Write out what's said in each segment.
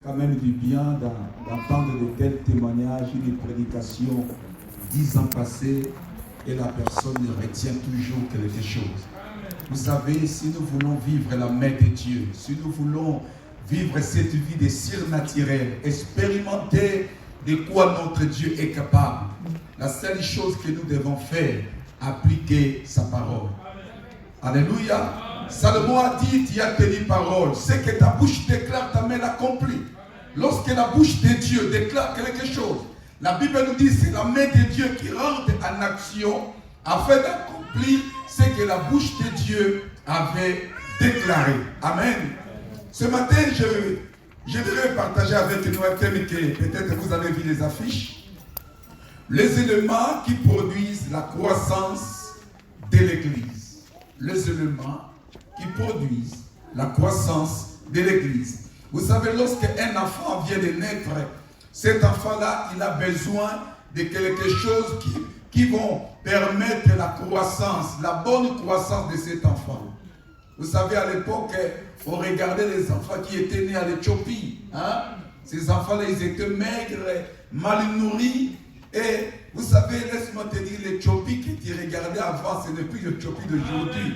Quand même du bien d'entendre de tels témoignages, une prédication 10 ans passés et la personne retient toujours quelque chose. Vous savez, si nous voulons vivre la main de Dieu, si nous voulons vivre cette vie de surnaturel, expérimenter de quoi notre Dieu est capable, la seule chose que nous devons faire, appliquer sa parole. Alléluia. Salomon a dit, tu as tenu parole. C'est que ta bouche déclare, ta main l'accomplit. Lorsque la bouche de Dieu déclare quelque chose, la Bible nous dit c'est la main de Dieu qui rentre en action afin d'accomplir ce que la bouche de Dieu avait déclaré. Amen. Ce matin, je voudrais partager avec nous un thème que peut-être vous avez vu les affiches. Les éléments qui produisent la croissance de l'Église. Les éléments qui produisent la croissance de l'Église. Vous savez, lorsqu'un enfant vient de naître, cet enfant-là, il a besoin de quelque chose qui vont permettre la croissance, la bonne croissance de cet enfant. Vous savez, à l'époque, on regardait les enfants qui étaient nés à l'Éthiopie. Hein? Ces enfants-là, ils étaient maigres, mal nourris. Et vous savez, laisse-moi te dire, l'Éthiopie que tu regardais avant, ce n'est plus l'Éthiopie d'aujourd'hui.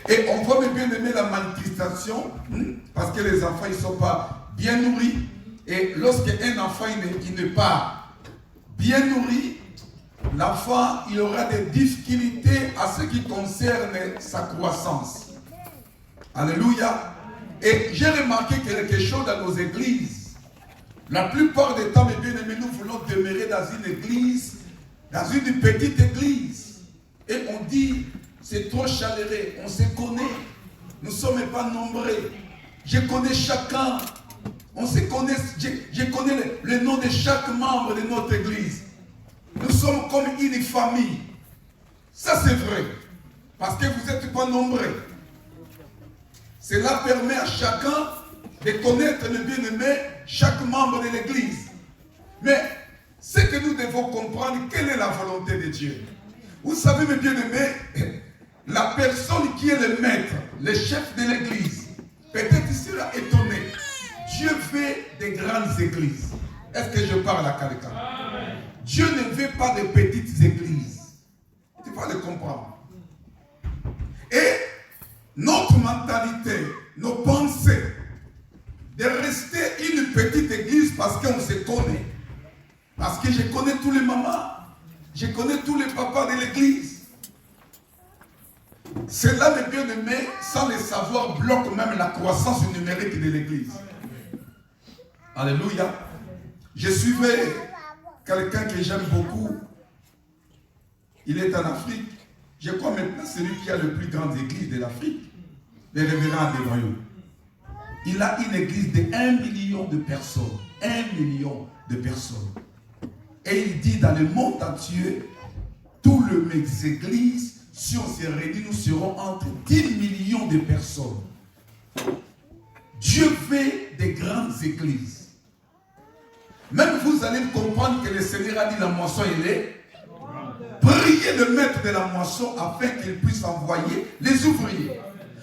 Et on voit bien aimer la malnutrition, parce que les enfants, ils ne sont pas bien nourris. Et lorsqu'un enfant il n'est pas bien nourri, l'enfant, il aura des difficultés à ce qui concerne sa croissance. Alléluia. Et j'ai remarqué quelque chose dans nos églises. La plupart des temps, mes bien-aimés, nous voulons demeurer dans une église, dans une petite église. Et on dit, c'est trop chaleureux, on se connaît. Nous ne sommes pas nombreux. Je connais chacun. On se connaît, je connais le nom de chaque membre de notre église. Nous sommes comme une famille. Ça c'est vrai. Parce que vous n'êtes pas nombreux. Cela permet à chacun de connaître le bien-aimé, chaque membre de l'église. Mais ce que nous devons comprendre, quelle est la volonté de Dieu. Vous savez, mes bien-aimés, la personne qui est le maître, le chef de l'église, peut-être il sera étonné. Dieu fait des grandes églises. Est-ce que je parle à quelqu'un? Dieu ne veut pas de petites églises. Tu vas le comprendre. Et notre mentalité, nos pensées, de rester une petite église parce qu'on se connaît. Parce que je connais tous les mamans, je connais tous les papas de l'église. Cela, mes bien-aimés, sans le savoir, bloque même la croissance numérique de l'église. Alléluia. Je suivais quelqu'un que j'aime beaucoup. Il est en Afrique. Je crois maintenant celui qui a le plus grande église de l'Afrique, le révérend Adénoyou. Il a une église de 1 million de personnes. 1 million de personnes. Et il dit dans le monde entier, toutes les églises, si on se réunit, nous serons entre 10 millions de personnes. Dieu fait des grandes églises. Même vous allez comprendre que le Seigneur a dit la moisson, il est. Priez le maître de la moisson afin qu'il puisse envoyer les ouvriers.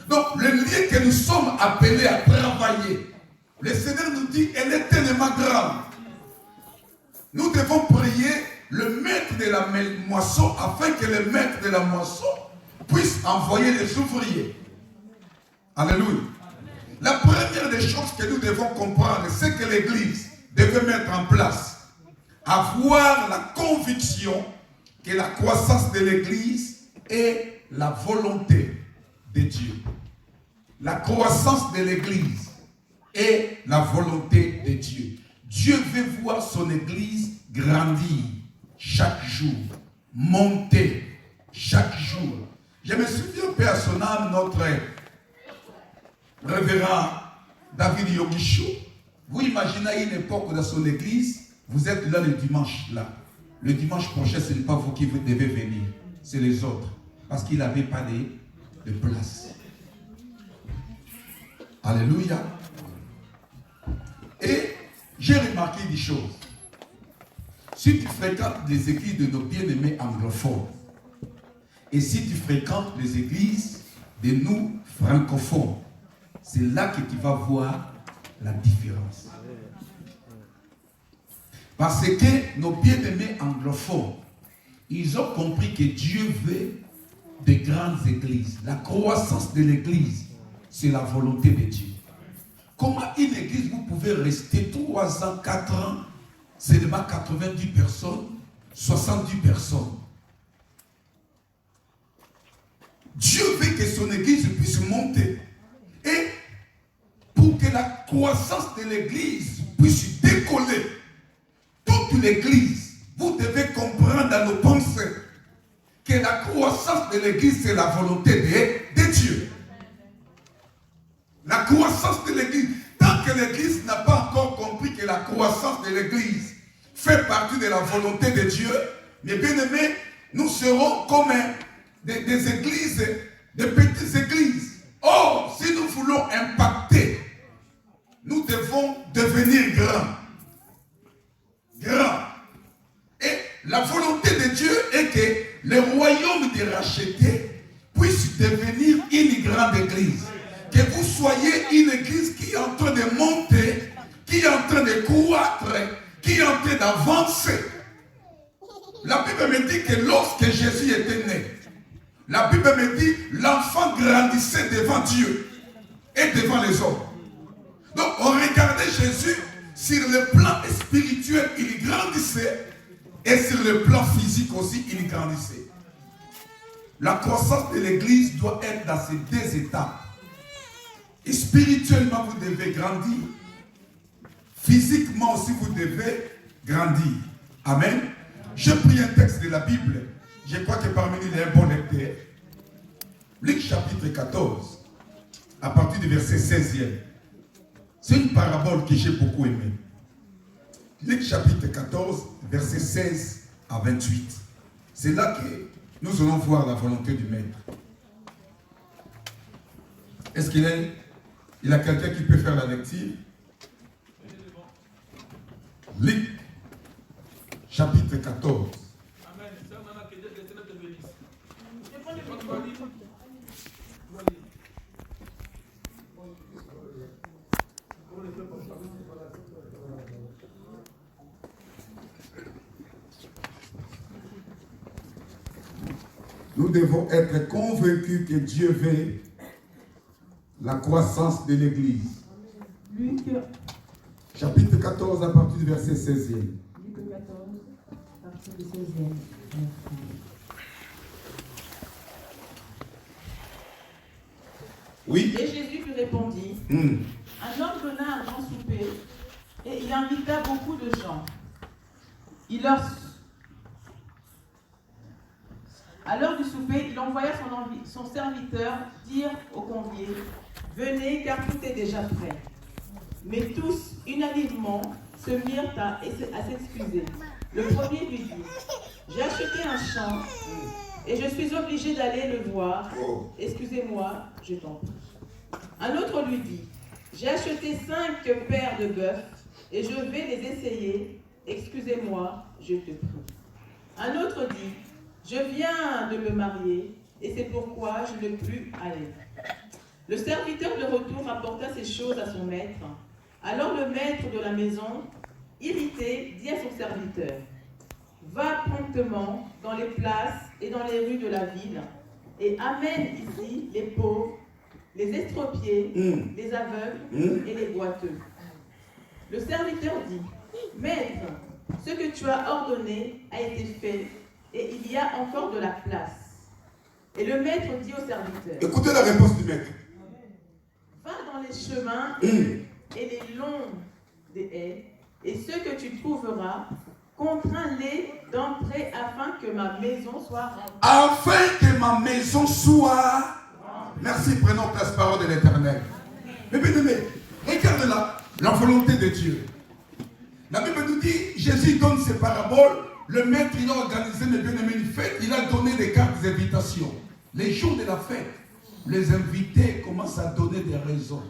Donc, le lieu que nous sommes appelés à travailler, le Seigneur nous dit, elle est tellement grande. Nous devons prier le maître de la moisson afin que le maître de la moisson puisse envoyer les ouvriers. Alléluia. La première des choses que nous devons comprendre, c'est que l'Église devait mettre en place, avoir la conviction que la croissance de l'Église est la volonté de Dieu. La croissance de l'Église est la volonté de Dieu. Dieu veut voir son Église grandir chaque jour, monter chaque jour. Je me souviens, Père à son âme, notre révérend David Yogisho. Vous imaginez une époque dans son église, vous êtes là le dimanche, là. Le dimanche prochain, ce n'est pas vous qui devez venir, c'est les autres. Parce qu'il n'avait pas de place. Alléluia. Et j'ai remarqué des choses. Si tu fréquentes les églises de nos bien-aimés anglophones, et si tu fréquentes les églises de nous francophones, c'est là que tu vas voir la différence. Parce que nos bien-aimés anglophones, ils ont compris que Dieu veut de grandes églises. La croissance de l'église, c'est la volonté de Dieu. Comment une église, vous pouvez rester 3 ans, 4 ans, seulement 90 personnes, 70 personnes. Dieu veut que son église puisse monter. Et pour que la croissance de l'église puisse décoller, toute l'église, vous devez comprendre dans nos pensées que la croissance de l'église, c'est la volonté de Dieu. La croissance de l'église, tant que l'église n'a pas encore compris que la croissance de l'église fait partie de la volonté de Dieu, mes bien-aimés, nous serons comme des églises, des petites églises. Or, si nous voulons impacter, nous devons devenir grands. Grands. Et la volonté de Dieu est que le royaume de racheté puisse devenir une grande église. Que vous soyez une église qui est en train de monter, qui est en train de croître, qui est en train d'avancer. La Bible me dit que lorsque Jésus était né, la Bible me dit l'enfant grandissait devant Dieu et devant les hommes. Donc on regardait Jésus sur le plan spirituel, il grandissait, et sur le plan physique aussi, il grandissait. La croissance de l'église doit être dans ces 2 étapes. Et spirituellement, vous devez grandir. Physiquement aussi, vous devez grandir. Amen. Je prie un texte de la Bible. Je crois que parmi nous, il y a un bon lecteur. Luc chapitre 14, à partir du verset 16e. C'est une parabole que j'ai beaucoup aimée. Luc chapitre 14, verset 16 à 28. C'est là que nous allons voir la volonté du Maître. Est-ce qu'il y a quelqu'un qui peut faire la lecture? Luc chapitre 14. Nous devons être convaincus que Dieu veut la croissance de l'Église. Luc, chapitre 14 à partir du verset 16e. Luc 14, à partir du 16e. Oui. Et Jésus lui répondit, un homme donna un grand souper et il invita beaucoup de gens. À l'heure du souper, il envoya son serviteur dire aux conviés, venez car tout est déjà prêt. Mais tous, unanimement, se mirent à s'excuser. Le premier lui dit, j'ai acheté un champ et je suis obligé d'aller le voir. Excusez-moi, je t'en prie. Un autre lui dit, j'ai acheté 5 paires de bœufs et je vais les essayer. Excusez-moi, je te prie. Un autre dit, je viens de me marier et c'est pourquoi je ne plus aller. Le serviteur de retour rapporta ces choses à son maître. Alors le maître de la maison, irrité, dit à son serviteur, va promptement dans les places et dans les rues de la ville et amène ici les pauvres, les estropiés, les aveugles et les boiteux. Le serviteur dit, maître, ce que tu as ordonné a été fait et il y a encore de la place. Et le maître dit au serviteur, écoutez la réponse du maître. Va dans les chemins et les longs des haies, et ceux que tu trouveras, contrains-les d'entrer afin que ma maison soit remplie. Afin que ma maison soit... Merci, prenons place, parole de l'Éternel. Mais bien aimé, regarde la volonté de Dieu. La Bible nous dit, Jésus donne ses paraboles, le maître il a organisé mes bien-aimés une fête, il a donné des cartes d'invitation. Les jours de la fête, les invités commencent à donner des raisons.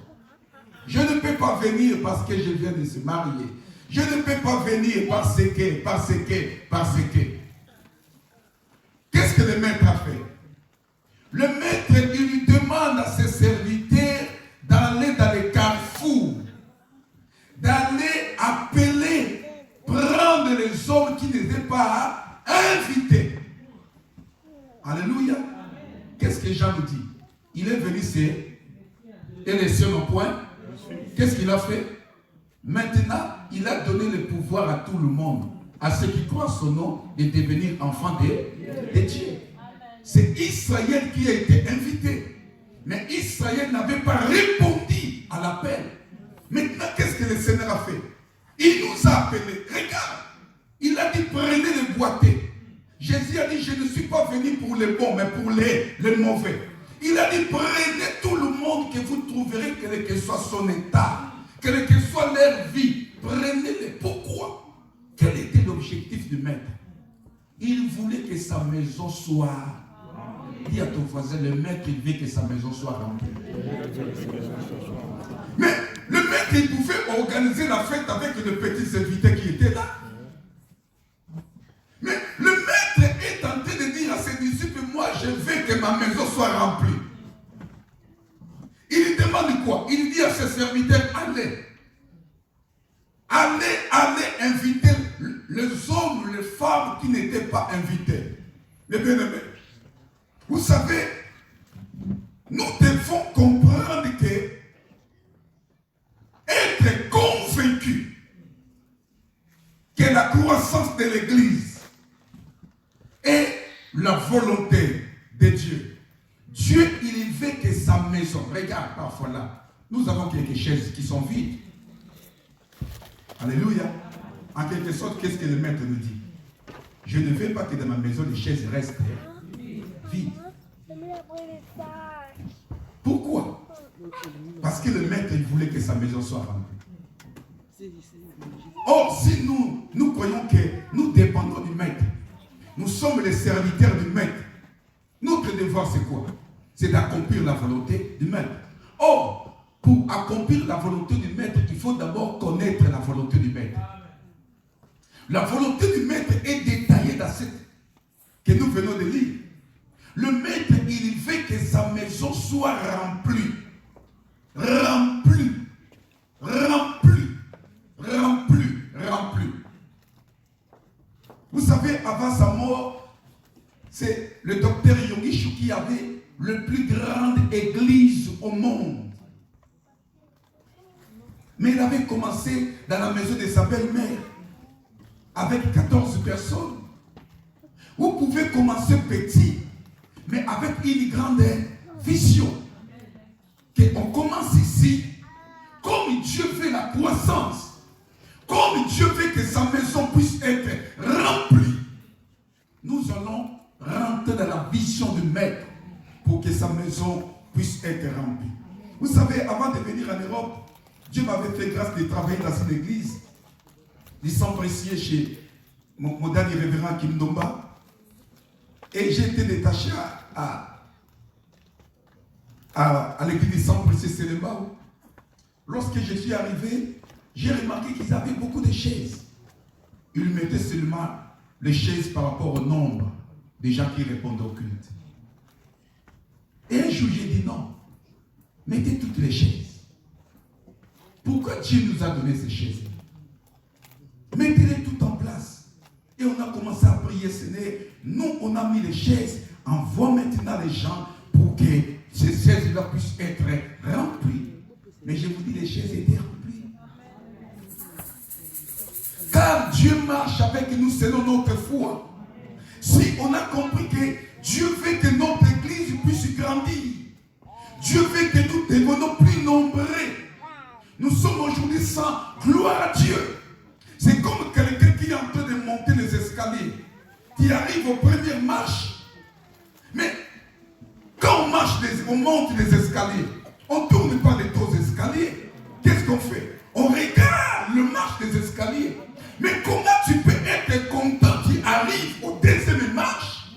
Je ne peux pas venir parce que je viens de se marier. Je ne peux pas venir parce que. Qu'est-ce que le maître a fait? Le maître, il lui demande à ses serviteurs d'aller dans les carrefours d'aller appeler, prendre les hommes qui n'étaient pas invités. Alléluia. Qu'est-ce que Jean nous dit? Il est venu, c'est et les cieux n'ont point. Qu'est-ce qu'il a fait? Maintenant, il a donné le pouvoir à tout le monde, à ceux qui croient son nom, de devenir enfants de Dieu. C'est Israël qui a été invité. Mais Israël n'avait pas répondu à l'appel. Maintenant, qu'est-ce que le Seigneur a fait? Il nous a appelés. Regarde, il a dit prenez les boîtiers. Jésus a dit je ne suis pas venu pour les bons, mais pour les mauvais. Il a dit prenez tout le monde que vous trouverez, quel que soit son état, quelle que soit leur vie. Prenez-les. Pourquoi? Quel était l'objectif du maître? Il voulait que sa maison soit... Dis à ton voisin, le maître, il veut que sa maison soit remplie. Mais le maître, il pouvait organiser la fête avec les petits invités qui étaient là. Mais le maître est en train de dire à ses disciples, moi je veux que ma maison soit remplie. Il demande quoi? Il dit à ses serviteurs, allez inviter les hommes, les femmes qui n'étaient pas invités. Les bien-aimés, vous savez, nous devons comprendre que être convaincu que la croissance de l'Église est la volonté de Dieu. Dieu, il veut que sa maison, regarde parfois là, nous avons quelques chaises qui sont vides. Alléluia. En quelque sorte, qu'est-ce que le maître nous dit? Je ne veux pas que dans ma maison les chaises restent vides. Pourquoi? Parce que le maître, il voulait que sa maison soit remplie. Or, si nous croyons que nous dépendons du maître, nous sommes les serviteurs du maître, notre devoir c'est quoi? C'est d'accomplir la volonté du maître. Or, pour accomplir la volonté du maître, il faut d'abord connaître la volonté du maître. La volonté du maître est détaillée dans cette que nous venons de lire. Le maître, il veut que sa maison soit remplie. Remplie. Remplie. Remplie. Remplie. Vous savez, avant sa mort, c'est le docteur Yonggi qui avait la plus grande église au monde. Mais il avait commencé dans la maison de sa belle-mère avec 14 personnes. Vous pouvez commencer petit, mais avec une grande vision. Qu'on commence ici, comme Dieu fait la croissance, comme Dieu veut que sa maison puisse être remplie. Nous allons rentrer dans la vision du maître pour que sa maison puisse être remplie. Vous savez, avant de venir en Europe, Dieu m'avait fait grâce de travailler dans une église, du sang précieux chez mon dernier révérend Kim Domba. Et j'ai été détaché à l'église du sang précieux Sélémbao. Lorsque je suis arrivé, j'ai remarqué qu'ils avaient beaucoup de chaises. Ils mettaient seulement les chaises par rapport au nombre des gens qui répondent au culte. Et un jour, j'ai dit non, mettez toutes les chaises. Pourquoi Dieu nous a donné ces chaises? Mettez-les toutes en place. Et on a commencé à prier, Seigneur. Nous, on a mis les chaises. Envoie maintenant les gens pour que ces chaises-là puissent être remplies. Mais je vous dis, les chaises étaient remplies. Car Dieu marche avec nous selon notre foi. Si on a compris que Dieu veut que notre église puisse grandir, Dieu veut que nous devenons plus nombreux. Nous sommes aujourd'hui sans gloire à Dieu. C'est comme quelqu'un qui est en train de monter les escaliers, qui arrive aux premières marches. Mais quand on monte les escaliers, on ne tourne pas les deux escaliers. Qu'est-ce qu'on fait? On regarde le marche des escaliers. Mais comment tu peux être content qui arrive au deuxième marche?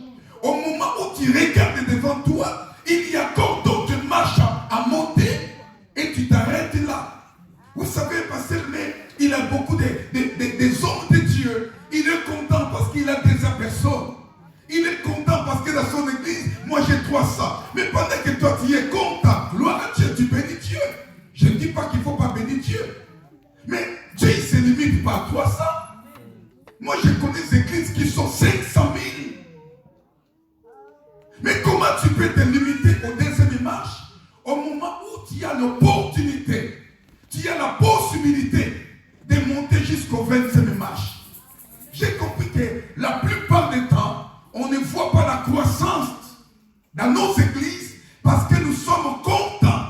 Au moment où tu regardes devant toi, il y a encore d'autres marches à monter et tu t'arrêtes là. Vous savez, pasteur, mais il a beaucoup des hommes de Dieu. Il est content parce qu'il a déjà personne. Il est content parce que dans son église, moi j'ai 300. Mais pendant que toi tu es content, gloire à Dieu, tu bénis Dieu. Je ne dis pas qu'il ne faut pas bénir Dieu. Mais Dieu ne se limite pas à 300. Moi, je connais des églises qui sont 500 000. Mais comment tu peux te limiter au deuxième marche au moment où tu as l'opportunité, tu as la possibilité de monter jusqu'au 25e marche? J'ai compris que la plupart des temps, on ne voit pas la croissance dans nos églises parce que nous sommes contents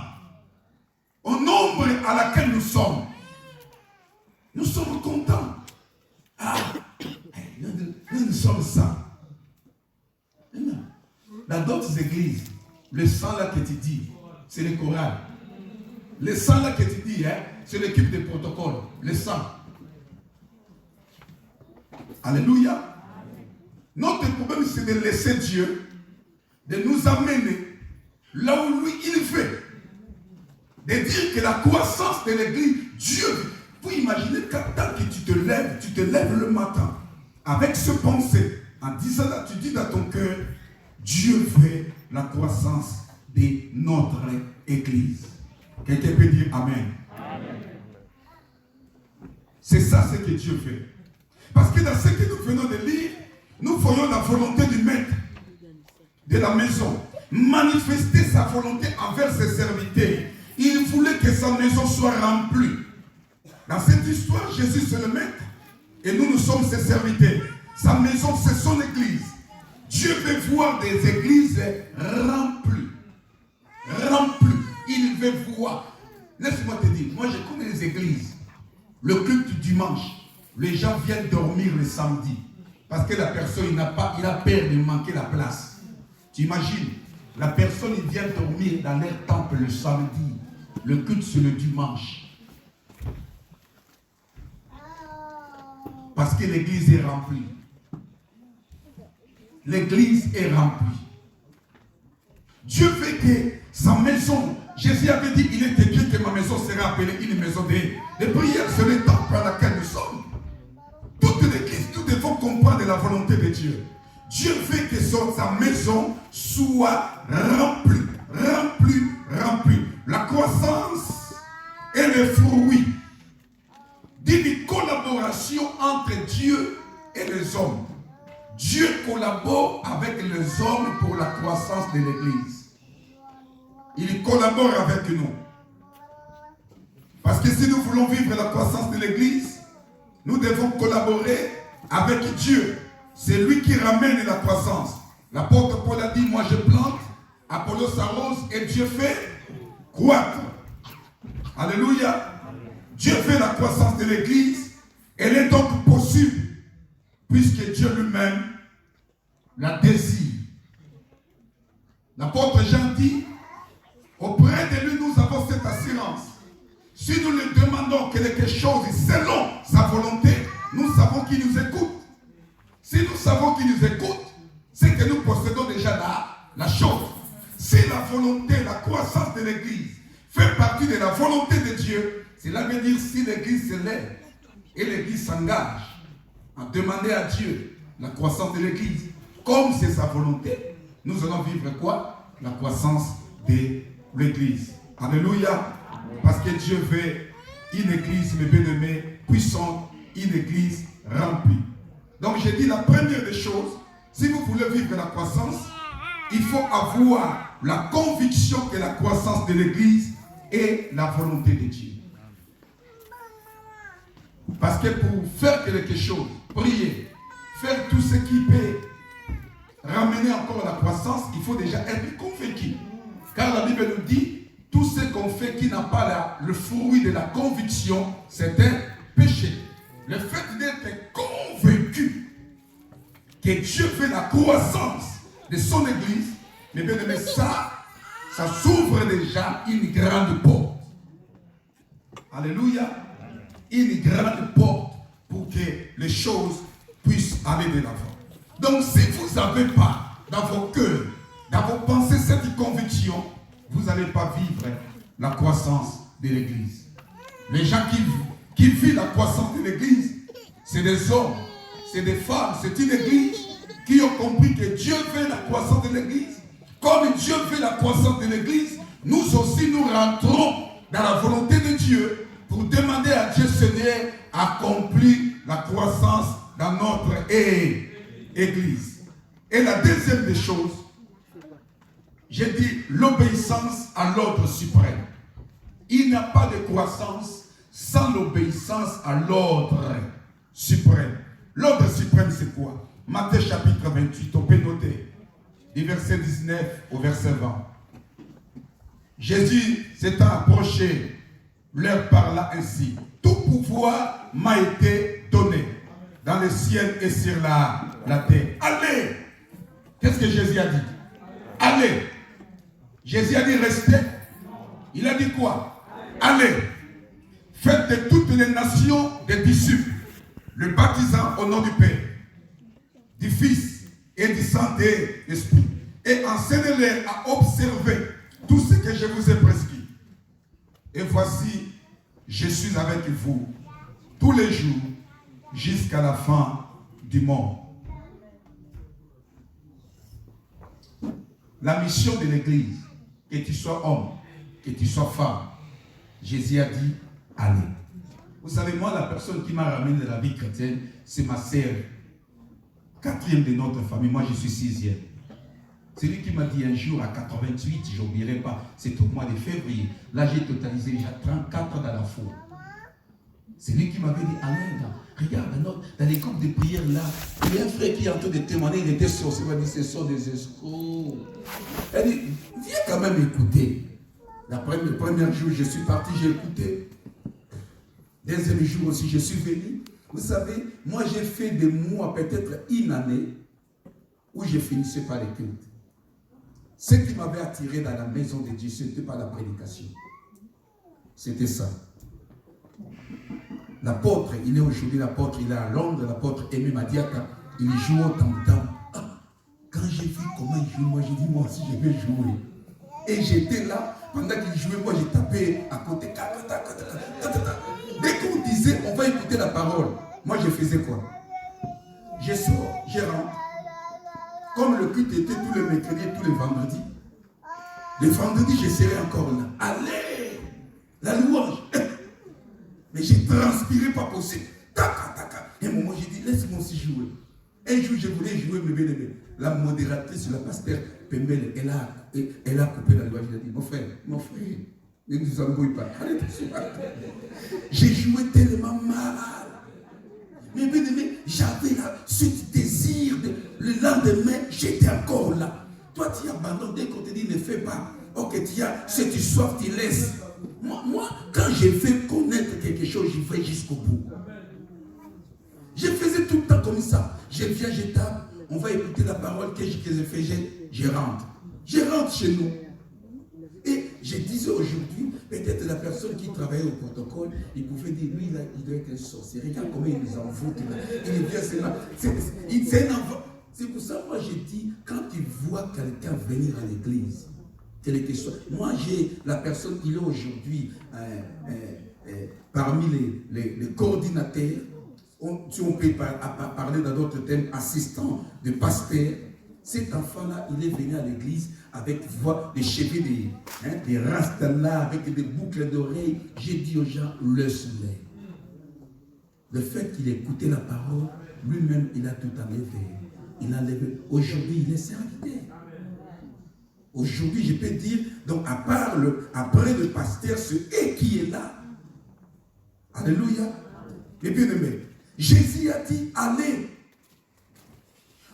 au nombre à laquelle nous sommes. Nous sommes contents. Ah, nous sommes ça. Dans d'autres églises, le sang là que tu dis, c'est le choral. Le sang là que tu dis, c'est l'équipe de protocole. Le sang. Alléluia. Notre problème, c'est de laisser Dieu, de nous amener là où lui, il fait. De dire que la croissance de l'église, Dieu, vous imaginez quand que tu te lèves le matin avec ce pensée, en disant là, tu dis dans ton cœur, Dieu veut la croissance de notre église. Quelqu'un peut dire Amen. Amen. C'est ça ce que Dieu fait. Parce que dans ce que nous venons de lire, nous voyons la volonté du maître de la maison manifester sa volonté envers ses serviteurs. Il voulait que sa maison soit remplie. Dans cette histoire, Jésus c'est le maître et nous sommes ses serviteurs. Sa maison, c'est son église. Dieu veut voir des églises remplies. Remplies. Il veut voir. Laisse-moi te dire, moi je connais les églises. Le culte du dimanche, les gens viennent dormir le samedi. Parce que la personne, il a peur de manquer la place. Tu imagines, la personne, il vient dormir dans leur temple le samedi. Le culte, c'est le dimanche. Parce que l'église est remplie. L'église est remplie. Dieu veut que sa maison, Jésus avait dit, il est écrit que ma maison sera appelée une maison de prière. C'est le temple à laquelle nous sommes. Toute l'église, nous devons comprendre la volonté de Dieu. Dieu veut que sa maison soit remplie, remplie, remplie. La croissance est le fruit d'une collaboration entre Dieu et les hommes. Dieu collabore avec les hommes pour la croissance de l'église. Il collabore avec nous. Parce que si nous voulons vivre la croissance de l'église, nous devons collaborer avec Dieu. C'est lui qui ramène la croissance. L'apôtre Paul a dit, moi je plante, Apollos arrose et Dieu fait croître. Alléluia. Dieu fait la croissance de l'église. Elle est donc possible puisque Dieu lui-même la désire. L'apôtre Jean dit, auprès de lui nous avons cette assurance. Si nous lui demandons quelque chose selon sa volonté, nous savons qu'il nous écoute. Si nous savons qu'il nous écoute, c'est que nous possédons déjà la chose. Si la volonté, la croissance de l'église fait partie de la volonté de Dieu, cela veut dire si l'église se lève et l'église s'engage à demander à Dieu la croissance de l'église, comme c'est sa volonté, nous allons vivre quoi? La croissance de l'église. Alléluia. Parce que Dieu veut une église, mes bien-aimés, puissante, une église remplie. Donc j'ai dit la première des choses, si vous voulez vivre la croissance, il faut avoir la conviction que la croissance de l'église est la volonté de Dieu. Parce que pour faire quelque chose, prier, faire tout ce qui peut ramener encore la croissance, il faut déjà être convaincu. Car la Bible nous dit, tout ce qu'on fait qui n'a pas le fruit de la conviction, c'est un péché. Le fait d'être convaincu que Dieu fait la croissance de son église, mais bien aimé, ça s'ouvre déjà une grande porte. Alléluia. Une grande porte pour que les choses puissent aller de l'avant. Donc si vous n'avez pas dans vos cœurs, dans vos pensées cette conviction, vous n'allez pas vivre la croissance de l'église. Les gens qui vivent la croissance de l'église, c'est des hommes, c'est des femmes, c'est une église qui ont compris que Dieu veut la croissance de l'église. Comme Dieu veut la croissance de l'église, nous aussi nous rentrons dans la volonté de Dieu pour demander à Dieu, accomplit la croissance dans notre Église. Et la deuxième des choses, j'ai dit l'obéissance à l'ordre suprême. Il n'y a pas de croissance sans l'obéissance à l'ordre suprême. L'ordre suprême, c'est quoi? Matthieu chapitre 28, on peut noter, du verset 19 au verset 20. Jésus s'étant approché, leur parla ainsi. Tout pouvoir m'a été donné dans le ciel et sur la terre. Allez! Qu'est-ce que Jésus a dit? Allez! Jésus a dit restez. Il a dit quoi? Allez! Faites de toutes les nations des disciples, le baptisant au nom du Père, du Fils et du Saint-Esprit, et enseignez-les à observer tout ce que je vous ai prescrit. Et voici, je suis avec vous tous les jours jusqu'à la fin du monde. La mission de l'Église, que tu sois homme, que tu sois femme, Jésus a dit, allez. Vous savez, moi, la personne qui m'a ramené de la vie chrétienne, c'est ma sœur, 4e de notre famille. Moi, je suis 6e. C'est lui qui m'a dit un jour, à 88, je n'oublierai pas, c'est au mois de février. Là, j'ai totalisé déjà 34 ans dans la foi. C'est lui qui m'avait dit, Alain, regarde, dans les groupes de prière là, il y a un frère qui est en train de témoigner, il était sorcier, il m'a dit, ce sont des escrocs. Elle dit, viens quand même écouter. Le premier jour, je suis parti, j'ai écouté. Deuxième jour aussi, je suis venu. Vous savez, moi j'ai fait des mois, peut-être une année, où je finissais par les cultes. Ce qui m'avait attiré dans la maison de Dieu, ce n'était pas la prédication. C'était ça. L'apôtre, il est aujourd'hui l'apôtre, il est à Londres, l'apôtre Aimé Madiaka, il joue au tam-tam. Quand j'ai vu comment il joue, moi j'ai dit, moi aussi je vais jouer. Et j'étais là, pendant qu'il jouait, moi j'ai tapé à côté. Dès qu'on disait, on va écouter la parole, moi je faisais quoi? Je sors, je rentre. Comme le culte était tous les mercredis et tous les vendredis, le vendredi je serai encore là. Allez! La louange! Mais j'ai transpiré pas possible. Et à un moment, j'ai dit, laisse-moi aussi jouer. Un jour, je voulais jouer, mais bien aimé. La modératrice, la pasteur Pembele, elle a coupé la louange. Elle a dit, mon frère, ne nous embrouille pas. Allez, j'ai joué tellement mal. Mais bien aimé, j'avais ce désir. Le lendemain, j'étais encore là. Toi, tu abandonnes dès qu'on te dit, ne fais pas. Ok, tu as, si tu soif, tu laisses. Moi, quand je fais connaître quelque chose, j'y vais jusqu'au bout. Je faisais tout le temps comme ça. Je viens, je tape, on va écouter la parole que je fais, je rentre. Je rentre chez nous. Et je disais aujourd'hui, peut-être la personne qui travaillait au protocole, il pouvait dire, lui, là, il doit être un sorcier. Regarde comment il nous envoûte. Il vient, c'est là. C'est un enfant. C'est pour ça, moi, j'ai dit, quand tu vois quelqu'un venir à l'église, quelle que soit. Moi, j'ai la personne qui est aujourd'hui parmi les coordinateurs, si on peut parler dans d'autres thèmes, assistant de pasteur. Cet enfant-là, il est venu à l'église avec des cheveux, des rastas avec des boucles d'oreilles. J'ai dit aux gens, laisse-les. Le fait qu'il écoutait la parole, lui-même, il a tout enlevé. Il a levé. Aujourd'hui, il est serviteur. Aujourd'hui, je peux dire, donc après le pasteur, c'est qui est là. Alléluia. Et bien aimé, Jésus a dit, allez.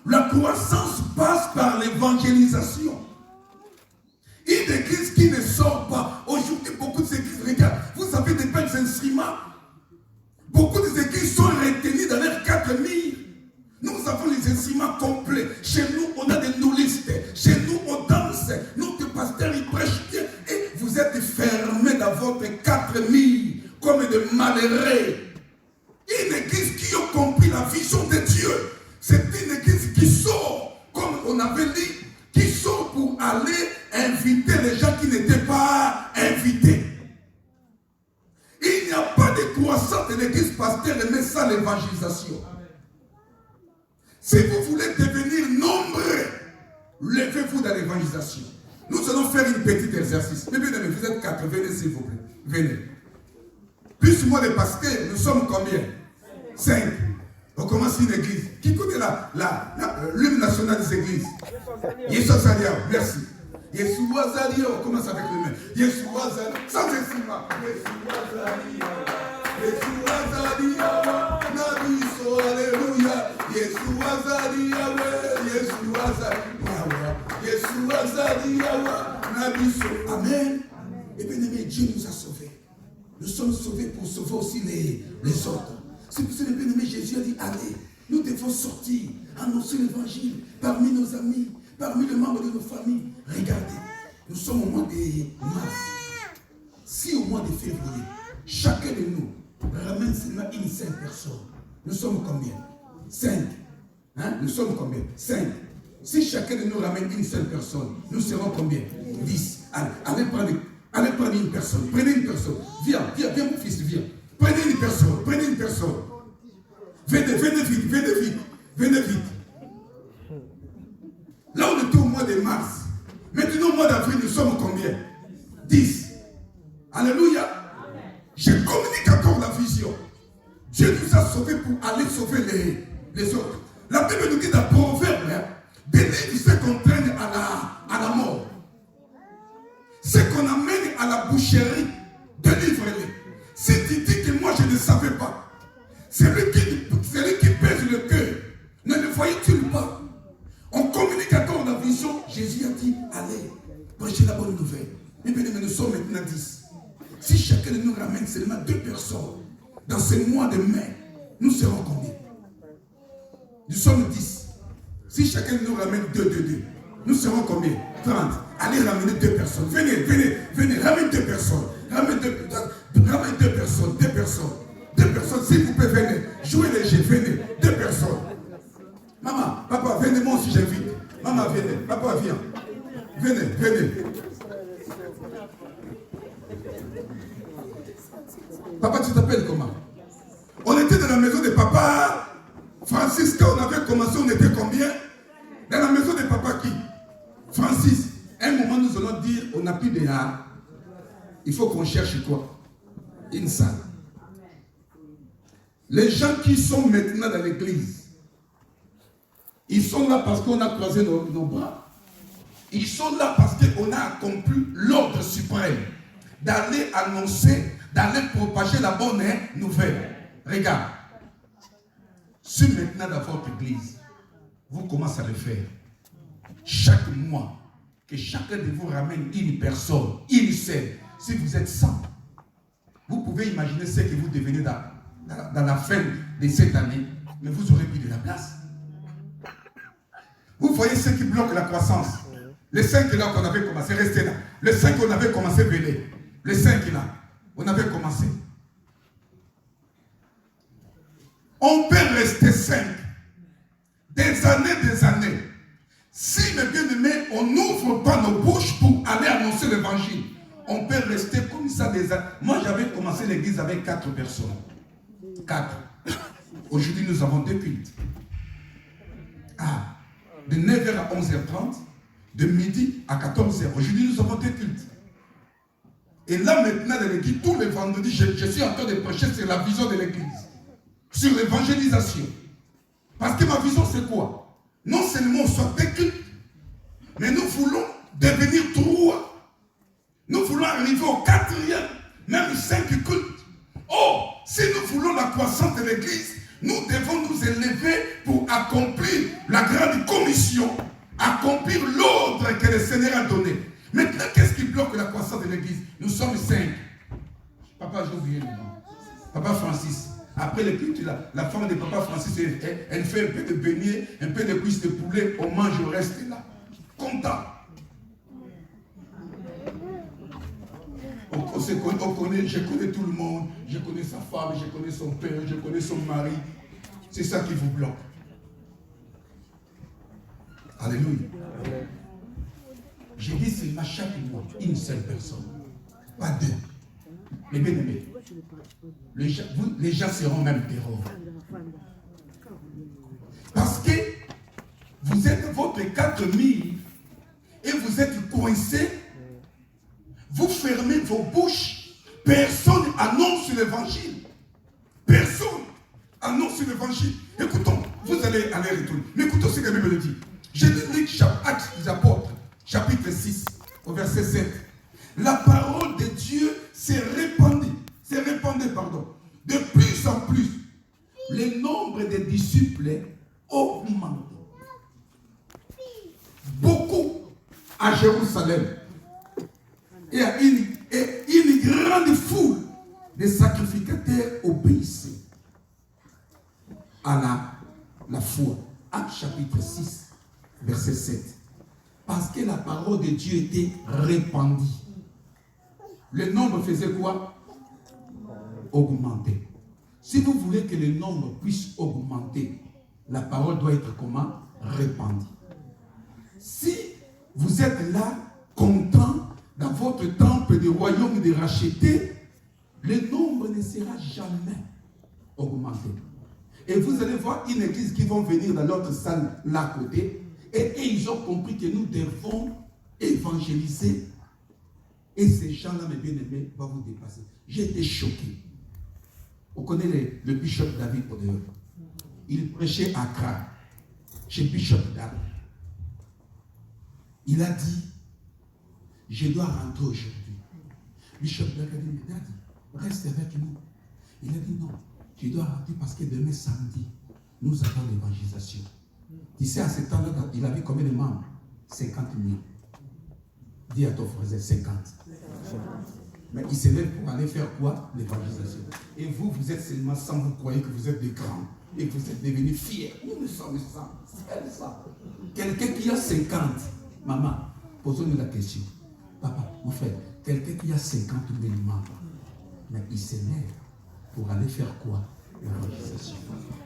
La croissance passe par l'évangélisation. Une église qui ne sort pas. Aujourd'hui, beaucoup d'églises, regarde, vous avez des belles instruments. Beaucoup d'églises sont retenues dans leurs 4 murs. Nous avons les instruments complets. Chez nous, on a des noulistes. Chez nous, on danse. Notre pasteur, il prêche bien. Et vous êtes fermés dans votre 4 murs comme des malheureux. Une église qui a compris la vision de Dieu. C'est une église qui sort, comme on avait dit, qui sort pour aller inviter les gens qui n'étaient pas invités. Il n'y a pas de croissance de l'église pasteur, mais ça l'évangélisation. Si vous voulez devenir nombreux, levez-vous dans l'évangélisation. Nous allons faire une petite exercice. Mais bien aimé, vous êtes 4, venez s'il vous plaît. Venez. Plus moi les pasteurs, nous sommes combien? 5. On commence une église. Qui connaît l'hymne national des églises? Yeshua Zalia, merci. Yeshua Zalia, on commence avec les mains. Yeshua Zalia, sans instrument. Yeshua Zalia, Yeshua Zalia, Nabiso, alléluia. Yeshua Zalia, Yeshua Zalia, Yeshua Zalia, Nabiso. Amen. Et bien aimé, Dieu nous a sauvés. Nous sommes sauvés pour sauver aussi les autres. C'est pour ça que le bien-aimé Jésus a dit, allez, nous devons sortir, annoncer l'évangile parmi nos amis, parmi les membres de nos familles. Regardez, nous sommes au mois de mars. Si au mois de février, chacun de nous ramène seulement une seule personne, nous sommes combien? 5. Hein? Nous sommes combien? 5. Si chacun de nous ramène une seule personne, nous serons combien? 10. Allez prendre une personne. Prenez une personne. Viens mon fils, viens. Prenez une personne. Venez vite. Là, on était au mois de mars. Maintenant, au mois d'avril, nous sommes combien? 10. Alléluia. Je communique encore la vision. Dieu nous a sauvés pour aller sauver les autres. La Bible nous dit dans Proverbe, délivre ceux qu'on traîne à la mort. Ceux qu'on amène à la boucherie, délivre-les. Si tu dis que moi je ne savais pas, celui qui pèse le cœur, ne le voyait-il pas? On communique encore la vision. Jésus a dit, allez, prêchez la bonne nouvelle. Mais nous sommes maintenant 10. Si chacun de nous ramène seulement 2 personnes, dans ce mois de mai, nous serons combien? Nous sommes 10. Si chacun de nous ramène 2, nous serons combien? 30. Allez ramener 2 personnes. Venez, ramène 2 personnes. Ramène 2 personnes. 2 personnes, s'il vous plaît, venez. Jouez les jeux, venez. 2 personnes. Maman, papa, venez, moi aussi j'invite. Maman, venez. Papa, viens. Venez. Papa, tu t'appelles comment? On était dans la maison de papa Francis. Quand on avait commencé, on était combien? Dans la maison de papa qui? Francis. À un moment, nous allons dire, on n'a plus de art. Il faut qu'on cherche quoi? Une salle. Les gens qui sont maintenant dans l'église, ils sont là parce qu'on a croisé nos bras. Ils sont là parce qu'on a accompli l'ordre suprême d'aller annoncer, d'aller propager la bonne nouvelle. Regarde. Si maintenant dans votre église, vous commencez à le faire, chaque mois, que chacun de vous ramène une personne, une seule. Si vous êtes 100, vous pouvez imaginer ce que vous devenez dans la fin de cette année, mais vous aurez plus de la place. Vous voyez ce qui bloque la croissance. Les 5 là qu'on avait commencé, restez là. Les 5 qu'on avait commencé, venez. Les 5 là, on avait commencé. On peut rester 5. Des années. Si, mes bien-aimés, on n'ouvre pas nos bouches pour aller annoncer l'évangile, on peut rester comme ça des années. Moi, j'avais commencé l'église avec 4 personnes. 4. Aujourd'hui, nous avons 2 cultes. De 9h à 11h30, de midi à 14h. Aujourd'hui, nous avons 2 cultes. Et là, maintenant, dans l'église, tous les vendredis, je suis en train de prêcher sur la vision de l'église, sur l'évangélisation. Parce que ma vision, c'est quoi? Non seulement on soit 2 cultes, mais nous voulons devenir 3. Nous voulons arriver au 4e, même 5 cultes. Oh, si nous voulons la croissance de l'église, nous devons nous élever pour accomplir la grande commission, accomplir l'ordre que le Seigneur a donné. Maintenant, qu'est-ce qui bloque la croissance de l'église? Nous sommes 5. Papa, j'ai oublié le nom. Papa Francis. Après le culte, la femme de papa Francis, elle fait un peu de beignet, un peu de cuisses de poulet, on mange, on reste là. Content. Je connais tout le monde, je connais sa femme, je connais son père, je connais son mari. C'est ça qui vous bloque. Alléluia. J'ai dit seulement chaque mois, une seule personne, pas 2. Mais bien aimés, les gens seront même terror. Parce que vous êtes votre 4000 et vous êtes coincés, vous fermez vos bouches personne annonce l'évangile. Personne annonce l'évangile. Écoutons, vous allez aller retourner. Mais écoutons ce que la Bible dit. Je lis Actes des Apôtres, chapitre 6, au verset 7. La parole de Dieu s'est répandue. De plus en plus, le nombre des disciples augmente. Beaucoup à Jérusalem. Et une grande foule de sacrificateurs obéissaient à la foi. Acte chapitre 6, verset 7. Parce que la parole de Dieu était répandue. Le nombre faisait quoi? Augmenter. Si vous voulez que le nombre puisse augmenter, la parole doit être comment? Répandue. Si vous êtes là, content, dans votre temple de royaume de racheter, le nombre ne sera jamais augmenté. Et vous allez voir une église qui va venir dans l'autre salle là à côté, et ils ont compris que nous devons évangéliser. Et ces gens-là, mes bien-aimés, vont vous dépasser. J'ai été choqué. On connaît le bishop David Odeur. Il prêchait à Accra, chez Bishop David. Il a dit, je dois rentrer aujourd'hui. Bishop David a dit, Daddy, reste avec nous. Il a dit non, je dois rentrer parce que demain samedi, nous avons l'évangélisation. Tu sais, à ce temps-là, il avait combien de membres? 50 000. Dis à ton frère, 50. Mais il se lève pour aller faire quoi? L'évangélisation. Et vous, vous êtes seulement 100, vous croyez que vous êtes des grands. Et que vous êtes devenus fiers. Nous sommes 100. C'est ça. Quelqu'un qui a 50, maman, posons-nous la question. Papa, mon frère, quelqu'un qui a 50 000 membres, mais il se lève pour aller faire quoi? L'évangélisation.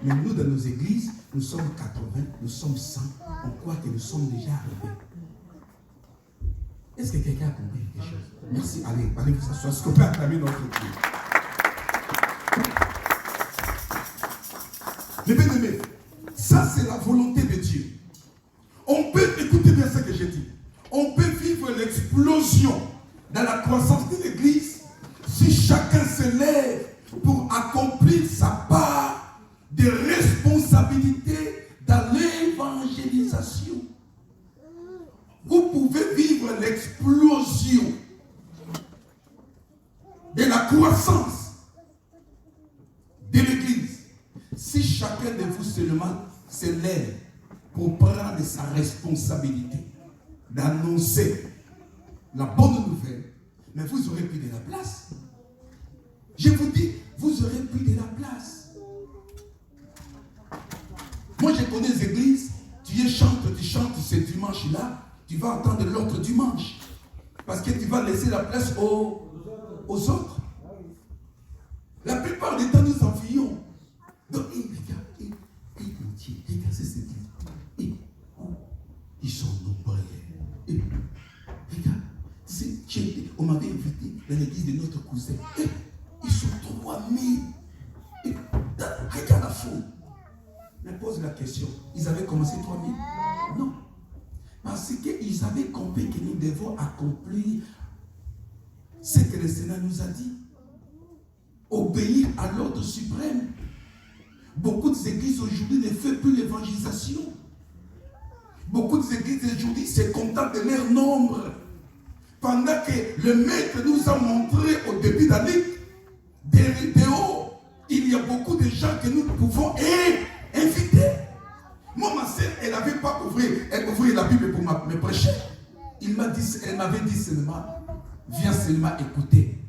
Mais nous, dans nos églises, nous sommes 80, nous sommes 100. On croit que nous sommes déjà arrivés. Est-ce que quelqu'un a compris quelque chose? Merci. Allez vous asseoir. Est-ce qu'on peut acclamer notre Dieu? Les bien-aimés, ça c'est la volonté de Dieu. On peut, écoutez bien ce que j'ai dit, on peut vivre l'explosion dans la croissance de l'Église si chacun se lève pour accomplir sa part de responsabilité dans l'évangélisation. Vous pouvez vivre l'explosion de la croissance de l'Église si chacun de vous seulement se lève pour prendre sa responsabilité d'annoncer la bonne nouvelle, mais vous aurez plus de la place. Je vous dis, vous aurez plus de la place. Moi, je connais des églises, tu chantes ce dimanche-là, tu vas attendre l'autre dimanche. Parce que tu vas laisser la place aux autres. La plupart du temps, nous enfuyons. Donc, regarde, regarde cette église. Ils sont nombreux. Regarde, on m'avait invité dans l'église de notre cousin. Ils sont 3000. Regarde la foule. Mais pose la question, ils avaient commencé 3000? Non. Parce qu'ils avaient compris que nous devons accomplir ce que le Seigneur nous a dit. Obéir à l'ordre suprême. Beaucoup d'églises aujourd'hui ne font plus l'évangélisation. Beaucoup d'églises aujourd'hui se contentent de leur nombre. Pendant que le maître nous a montré au début d'année, de haut, il y a beaucoup de gens que nous pouvons inviter. Moi, ma sœur, elle n'avait pas ouvert la Bible pour me prêcher. Elle m'avait dit seulement, viens seulement écouter.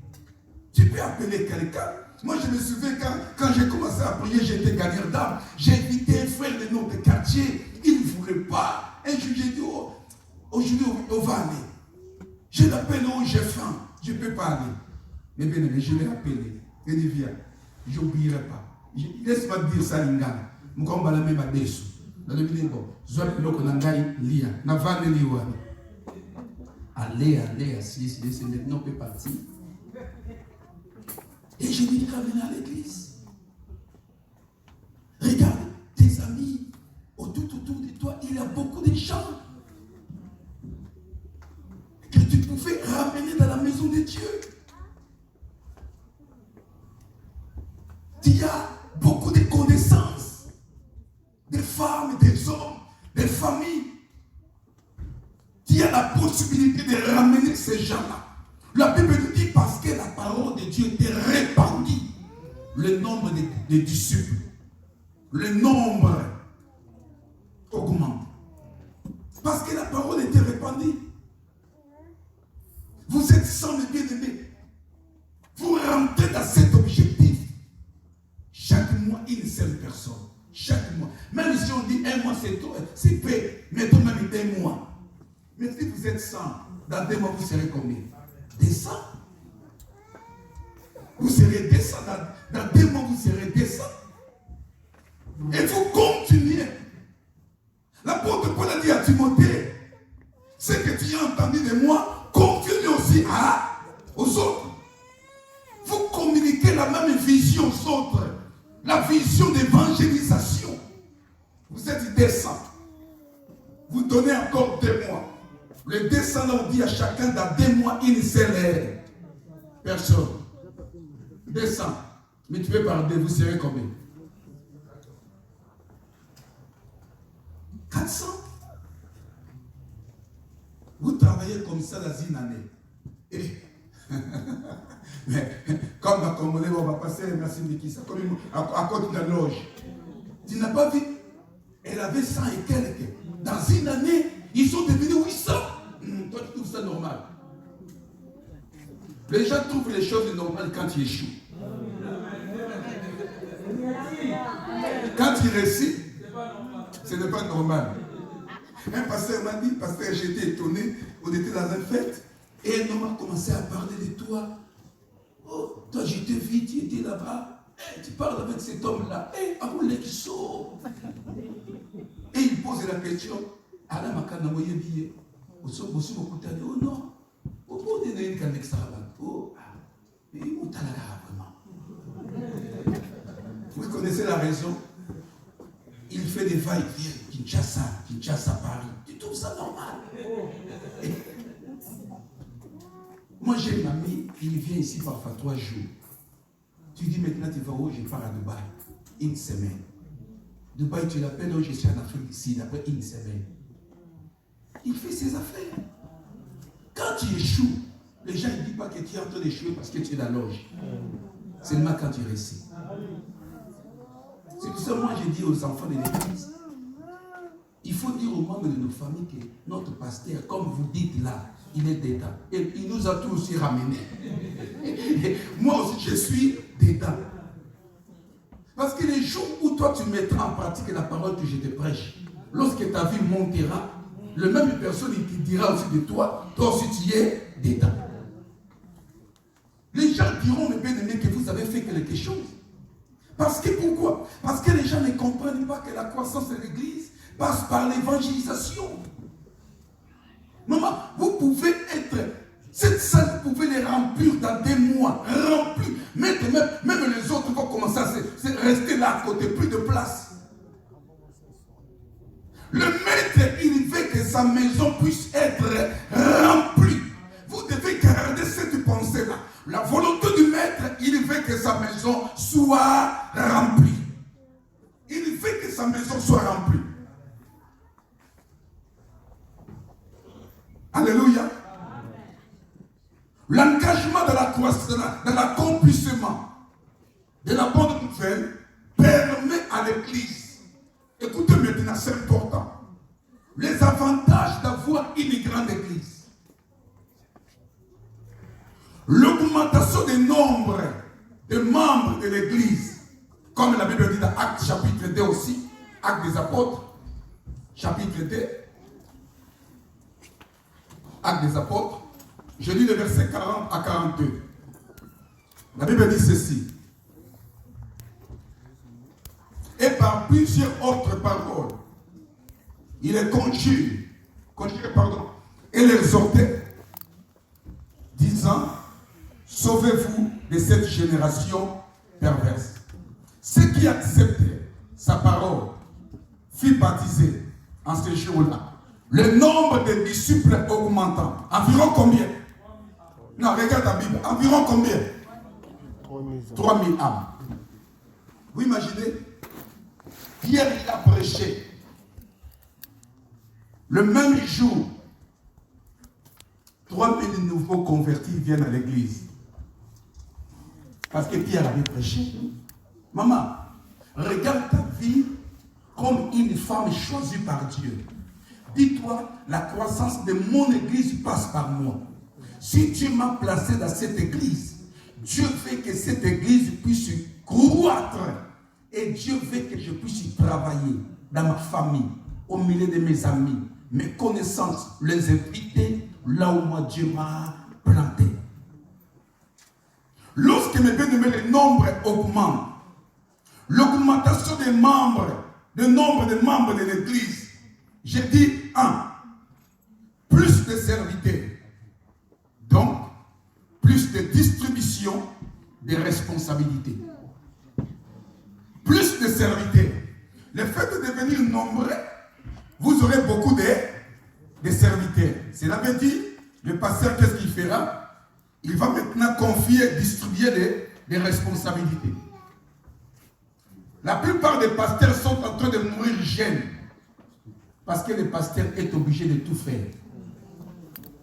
Tu peux appeler quelqu'un. Moi, je me souviens quand j'ai commencé à prier, j'étais gagnant d'âme. J'ai invité un frère de notre quartier. Il ne voulait pas. Un jour, j'ai dit, aujourd'hui, on va aller. Je l'appelle, j'ai faim. Je ne peux pas aller. Mais bien aimé, je l'ai appelé. Il dit, viens. Je n'oublierai pas. Laisse-moi dire ça, Lingana. Je vais la même adresse. Dans le milieu, je vais appeler le Nangai Lia. Navane Liwa. Allez, assis, maintenant on peut partir. Et je dis, reviens à l'église. Regarde tes amis, autour de toi, il y a beaucoup de gens que tu pouvais ramener dans la maison de Dieu. de ramener ces gens-là. La Bible nous dit parce que la parole de Dieu était répandue, le nombre des disciples, le nombre augmente. Parce que la parole était répandue. Vous êtes sans le bien-aimé. Vous rentrez dans cet objectif. Chaque mois, une seule personne. Chaque mois. Même si on dit un mois, c'est trop, c'est peu. Mettons même 2 mois. Mais si vous êtes 100, dans 2 mois, vous serez combien? 200. Vous serez 200. Dans 2 mois, vous serez 200. Et vous continuez. L'apôtre Paul a dit à Timothée, ce que tu as entendu de moi, continue aussi aux autres. Vous communiquez la même vision aux autres. La vision d'évangélisation. Vous êtes 200. Vous donnez encore 2 mois. Le 200, on dit à chacun dans 2 mois, une seule personne. 200. Mais tu peux par 2, vous serez combien? 400. Vous travaillez comme ça dans une année. Et mais, comme ma Congolais, on va passer, merci Mikisa, comme à côté de la loge. Tu n'as pas vu? Elle avait 100 et quelques. Dans une année, ils sont devenus 800. Toi, tu trouves ça normal? Les gens trouvent les choses normales quand ils échouent. Quand ils réussissent, ce n'est pas normal. Un pasteur m'a dit, pasteur, j'étais étonné, on était dans une fête, et un homme a commencé à parler de toi. Oh, toi, je t'ai vu, tu étais là-bas. Tu parles avec cet homme-là. Et il pose la question. Oh non. Vous connaissez la raison? Il fait des va-et-vient. Kinshasa, Paris. Tu trouves ça normal? Moi, j'ai un ami, il vient ici parfois 3 jours. Tu dis maintenant, tu vas où? Je pars à Dubaï. 1 semaine. Dubaï, tu l'appelles, je suis en Afrique ici, après 1 semaine. Il fait ses affaires. Quand tu échoues, les gens ne disent pas que tu es en train d'échouer parce que tu es dans la loge. Seulement quand tu réussis. C'est pour ça que moi, j'ai dit aux enfants de l'église, il faut dire aux membres de nos familles que notre pasteur, comme vous dites là, il est d'État. Et il nous a tous aussi ramenés. Moi aussi, je suis d'État. Parce que les jours où toi, tu mettras en pratique la parole que je te prêche, lorsque ta vie montera, le même personne qui dira aussi de toi, toi aussi tu es d'État. Les gens diront, mes bien-aimés, que vous avez fait quelque chose. Parce que pourquoi? Parce que les gens ne comprennent pas que la croissance de l'Église passe par l'évangélisation. Maman, vous pouvez être, cette salle, vous pouvez les remplir dans 2 mois, remplir. Même les autres vont commencer à rester là à côté, plus de place. Le maître, il veut que sa maison puisse être remplie. Vous devez garder cette pensée-là. La volonté du maître, il veut que sa maison soit remplie. Il veut que sa maison soit remplie. Alléluia. L'engagement de la croissance, de l'accomplissement de la bonne nouvelle permet à l'Église. Écoutez maintenant, c'est important. Les avantages d'avoir une grande Église. L'augmentation des nombres de membres de l'Église, comme la Bible dit dans Actes chapitre 2 aussi, Actes des Apôtres, chapitre 2, Actes des Apôtres, je lis le verset 40 à 42. La Bible dit ceci. Et par plusieurs autres paroles, il est conjuré, et l'exhortait, disant, sauvez-vous de cette génération perverse. Ceux qui acceptaient sa parole furent baptisés en ce jour-là. Le nombre de disciples augmentant. Environ combien? Non, regarde la Bible. Environ combien? 3000 âmes. Vous imaginez? Pierre, il a prêché. Le même jour, 3000 nouveaux convertis viennent à l'église. Parce que Pierre avait prêché. Maman, regarde ta vie comme une femme choisie par Dieu. Dis-toi, la croissance de mon église passe par moi. Si Dieu m'a placé dans cette église, Dieu veut que cette église puisse croître. Et Dieu veut que je puisse y travailler dans ma famille, au milieu de mes amis, mes connaissances, les inviter là où moi Dieu m'a planté. Lorsque mes bien-aimés, le nombre augmente, l'augmentation des membres, le nombre de membres de l'église, j'ai dit plus de serviteurs. Donc, plus de distribution des responsabilités. Plus de serviteurs. Le fait de devenir nombreux, vous aurez beaucoup de serviteurs. Cela veut dire, le pasteur, qu'est-ce qu'il fera? Il va maintenant confier, distribuer des responsabilités. La plupart des pasteurs sont en train de mourir jeunes. Parce que le pasteur est obligé de tout faire.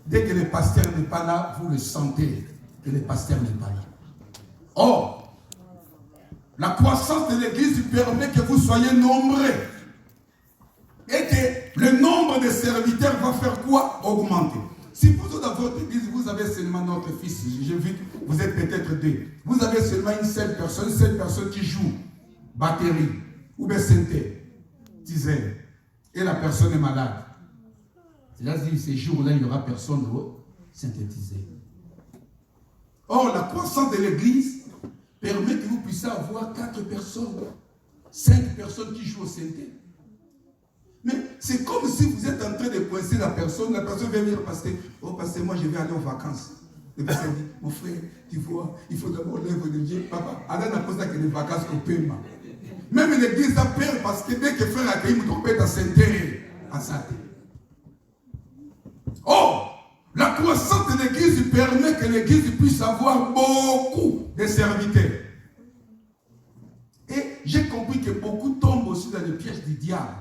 Dès que le pasteur n'est pas là, vous le sentez que le pasteur n'est pas là. Or, la croissance de l'église permet que vous soyez nombreux. Et que le nombre de serviteurs va faire quoi? Augmenter. Si vous dans votre église, vous avez seulement notre fils, j'ai vu que vous êtes peut-être deux. Vous avez seulement une seule personne qui joue batterie ou bien synthé, dizaine, et la personne est malade. C'est-à-dire ces jours-là, il n'y aura personne pour synthétiser. Or, la croissance de l'église permet que vous puissiez avoir 4 personnes, 5 personnes qui jouent au synthé. Mais c'est comme si vous êtes en train de coincer la personne vient venir pasteur. Oh pasteur, moi je vais aller aux vacances. Le pasteur dit, mon frère, tu vois, il faut d'abord l'œuvre de Dieu. Papa, Adam n'a pas ça que les vacances au paiement. Même l'église a peur parce que dès que frère accueille, vous trompez à s'intéresser à ça. Oh, la croissance de l'église permet que l'église puisse avoir beaucoup de serviteurs. Et j'ai compris que beaucoup tombent aussi dans les pièges du diable.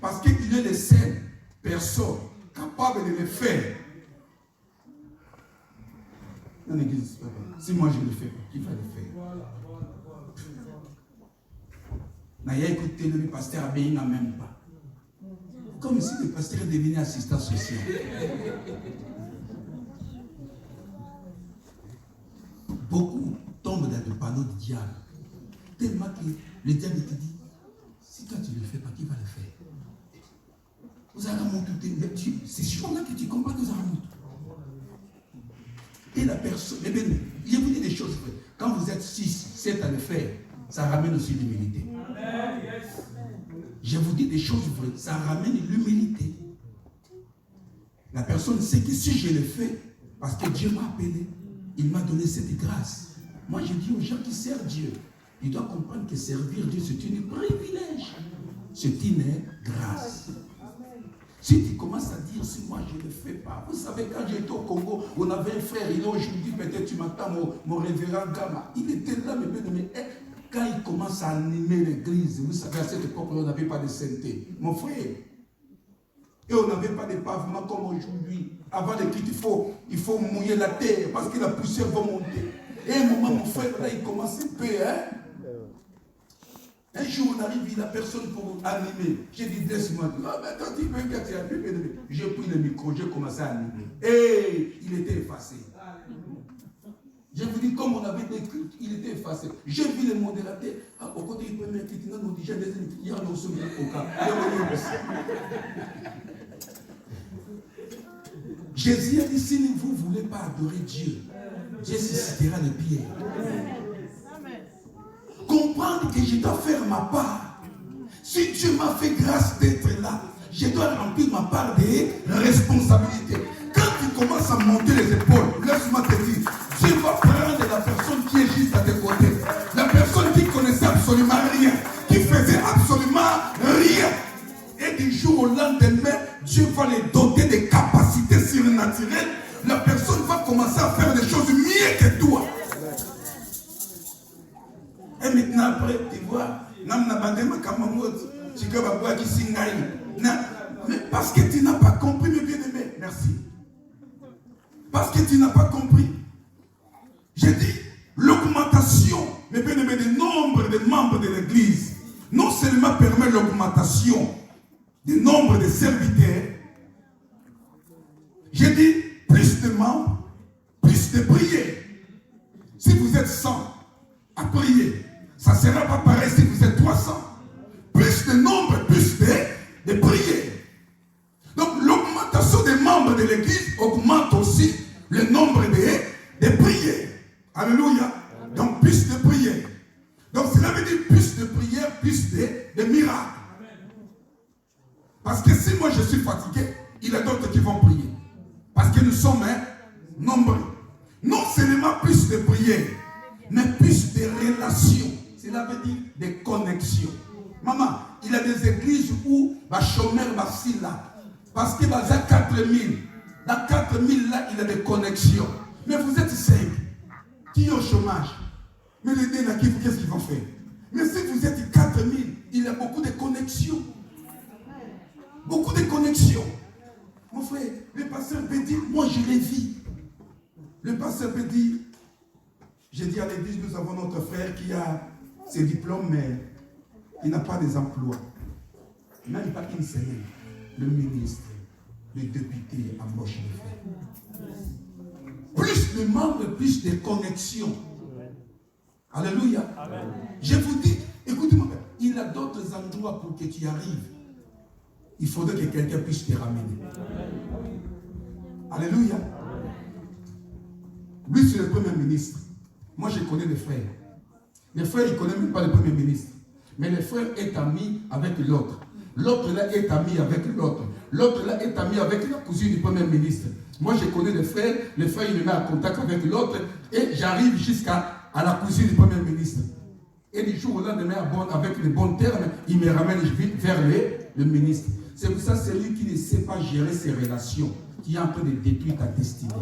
Parce qu'il est les seules personnes capables de le faire. Dans l'église, si moi je le fais, qui va le faire? N'a écouté le pasteur Abéi n'a même pas. Comme si le pasteur devenait assistant social. Beaucoup tombent dans le panneau du diable. Tellement que le diable te dit, si toi tu ne le fais pas, qui va le faire? Vous allez monter, c'est sûr là que tu comprends que vous allez monter. Et la personne, eh bien, je vous dis des choses. Quand vous êtes 6, 7 à le faire, ça ramène aussi l'humilité. Je vous dis des choses vraies, ça ramène l'humilité. La personne sait que si je le fais, parce que Dieu m'a appelé, il m'a donné cette grâce. Moi, je dis aux gens qui servent Dieu, ils doivent comprendre que servir Dieu, c'est un privilège. C'est une grâce. Si tu commences à dire, si moi je ne le fais pas, vous savez, quand j'étais au Congo, on avait un frère, il est aujourd'hui, peut-être tu m'attends, mon révérend Gama. Il était là, mais quand il commence à animer l'église, vous savez, à cette époque, on n'avait pas de sainteté. Mon frère, et on n'avait pas de pavement comme aujourd'hui. Avant de quitter, il faut mouiller la terre parce que la poussière va monter. Et à un moment, mon frère, là, il commence un peu, Un jour, on arrive, il a personne pour animer. J'ai dit, laisse-moi. Ah, mais quand il veut que tu as pu, j'ai pris le micro, j'ai commencé à animer. Et il était effacé. Je vous dis, comme on avait des cultes, il était effacé. J'ai vu les modérateurs. Au côté du premier culte, il nous dit, j'ai des il y a un sommet au cas. Jésus a dit, si vous ne voulez pas adorer Dieu, Dieu suscitera les pierres. Comprendre que je dois faire ma part. Si Dieu m'a fait grâce d'être là, je dois remplir ma part des responsabilités. Quand tu commences à monter les épaules, laisse-moi te dire, Dieu va prendre la personne qui est juste à tes côtés. La personne qui connaissait absolument rien, qui faisait absolument rien. Et du jour au lendemain, Dieu va les doter de capacités surnaturelles. La personne va commencer à faire des choses mieux que toi. Et maintenant, après, tu vois, mais parce que tu n'as pas compris, mes bien-aimés. Merci. Parce que tu n'as pas compris. J'ai dit, l'augmentation, mes bien-aimés, du nombre de membres de l'Église, non seulement permet l'augmentation du nombre de serviteurs, j'ai dit, plus de membres, plus de prières. Si vous êtes 100 à prier, ça ne sera pas pareil si vous êtes 300. Plus de nombre, plus de prières. Donc l'augmentation des membres de l'Église augmente aussi le nombre de prières. Alléluia. Donc plus de prières. Donc cela veut dire plus de prières, plus de miracles. Parce que si moi je suis fatigué, il y a d'autres qui vont prier. Parce que nous sommes nombreux. Non seulement plus de prières, mais plus de relations. Cela veut dire des connexions. Maman, il y a des églises où les chômeurs sont là. Parce qu'il y a 4000. Dans 4000 là, il y a des connexions. Mais vous êtes 5 qui sont au chômage. Mais les deux là, qu'est-ce qu'ils vont faire? Mais si vous êtes 4000, il y a beaucoup de connexions. Beaucoup de connexions. Mon frère, le pasteur peut dire, moi je les vis. Le pasteur peut dire, j'ai dit à l'église, nous avons notre frère qui a ses diplômes, mais il n'a pas des emplois. Même pas une semaine. Le ministre, le député embauche les frères. Plus de membres, plus de connexions. Alléluia. Amen. Je vous dis, écoutez-moi, il y a d'autres endroits pour que tu arrives. Il faudrait que quelqu'un puisse te ramener. Alléluia. Lui, c'est le premier ministre. Moi, je connais les frères. Les frères, ils ne connaissent même pas le premier ministre. Mais le frère est ami avec l'autre. L'autre là est ami avec l'autre. L'autre là est ami avec la cousine du premier ministre. Moi, je connais les frères. Le frère, il me met en contact avec l'autre. Et j'arrive jusqu'à la cousine du premier ministre. Et du jour au lendemain, avec les bons termes, il me ramène vers le ministre. C'est pour ça, c'est lui qui ne sait pas gérer ses relations, qui est en train de détruire ta destinée.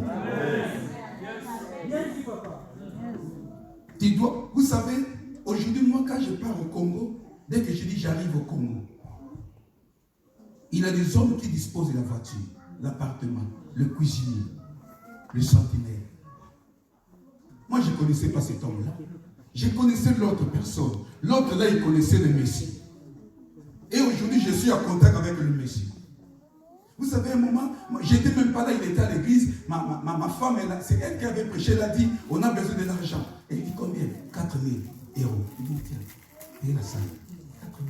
Tu dois, vous savez, aujourd'hui, moi, quand je pars au Congo, dès que je dis j'arrive au Congo, il y a des hommes qui disposent de la voiture, l'appartement, le cuisinier, le sentinelle. Moi, je ne connaissais pas cet homme-là. Je connaissais l'autre personne. L'autre là, il connaissait le Messie. Et aujourd'hui, je suis en contact avec le Messie. Vous savez, un moment, je n'étais même pas là, il était à l'église. Ma femme, c'est elle qui avait prêché, elle a dit, on a besoin de l'argent. Elle dit combien? 4 000 euros. Il dit, tiens, paye la salle. 4 000.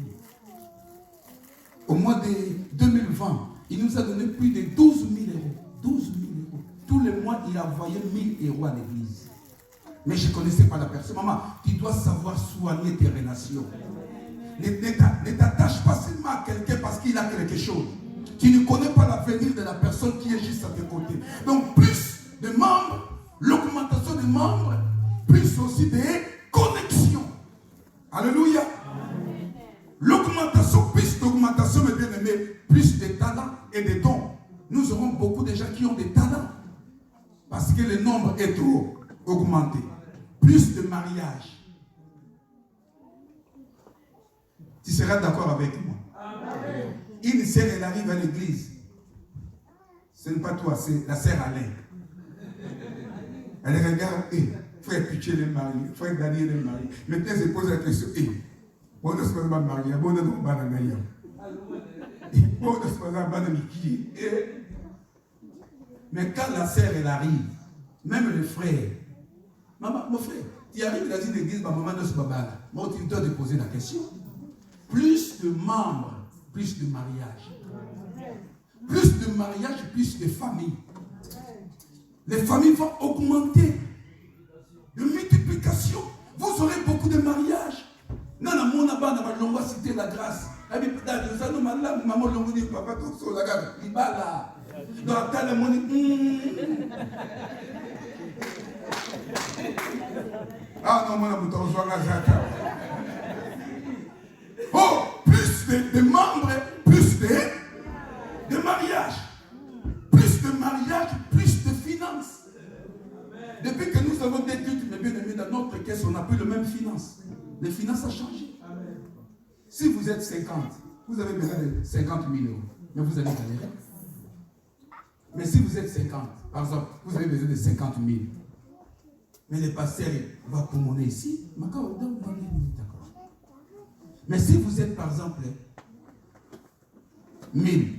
Au mois de 2020, il nous a donné plus de 12 000 euros. 12 000 euros. Tous les mois, il envoyait 1 000 euros à l'église. Mais je ne connaissais pas la personne. Maman, tu dois savoir soigner tes relations. Ne t'attache pas seulement à quelqu'un parce qu'il a quelque chose. Tu ne connais pas l'avenir de la personne qui est juste à tes côtés. Donc, plus de membres, l'augmentation des membres, plus aussi des connexions. Alléluia. L'augmentation, plus d'augmentation, mes bien-aimés, plus de talents et de dons. Nous aurons beaucoup de gens qui ont des talents. Parce que le nombre est trop augmenté. Plus de mariages. Tu seras d'accord avec moi? Amen. Une sœur, elle arrive à l'église. Ce n'est pas toi, c'est la sœur Alain. Elle regarde, frère Pitié est marié, frère Daniel est marié. Maintenant, elle se pose la question, bon, on ne se passe pas marié, bon, on ne se passe pas marié. Bon, on ne se passe pas marié. Mais quand la sœur, elle arrive, même le frère, maman, mon frère, tu arrives dans une église, ma maman ne se passe pas. Moi, tu dois te poser la question. Plus de membres, plus de mariage. Plus de mariage, plus de famille. Les familles vont augmenter. De multiplication. Vous aurez beaucoup de mariages. Non, non, mon abba n'a pas l'ongoa cité la grâce. Ah, mais peut-être, ça nous m'a là, maman l'ongoa dit, papa, tout ça, la grâce. Il va là. Donc, t'as le monde. Ah, non, mon abba, on va la. Oh, plus de membres, plus de mariage. Plus de mariage, plus de finances. Depuis que nous avons des cultes, mes bien-aimés, dans notre caisse, on n'a plus les mêmes finances. Les finances ont changé. Si vous êtes 50, vous avez besoin de 50 000 euros. Mais vous allez galérer. Mais si vous êtes 50, Par exemple, vous avez besoin de 50 000. Mais le pasteur va commander ici. Mais si vous êtes, par exemple, 1000,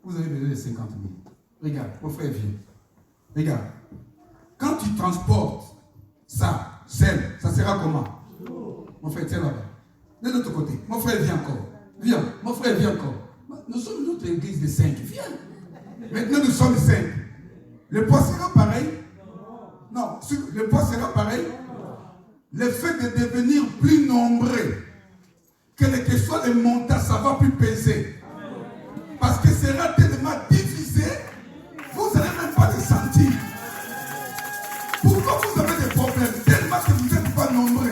vous avez besoin de 50 000. Regarde, mon frère vient. Regarde. Quand tu transportes ça, ça sera comment? Mon frère, tiens là-bas. De l'autre côté. Mon frère, viens encore. Viens. Mon frère, viens encore. Nous sommes une autre église de 5. Viens. Maintenant, nous sommes 5. Le poids sera pareil? Non. Le poids sera pareil? Le fait de devenir plus nombreux, quel que soit le montant, ça ne va plus peser. Parce que ce sera tellement divisé, vous n'allez même pas le sentir. Pourquoi vous avez des problèmes? Tellement que vous n'êtes pas nombreux.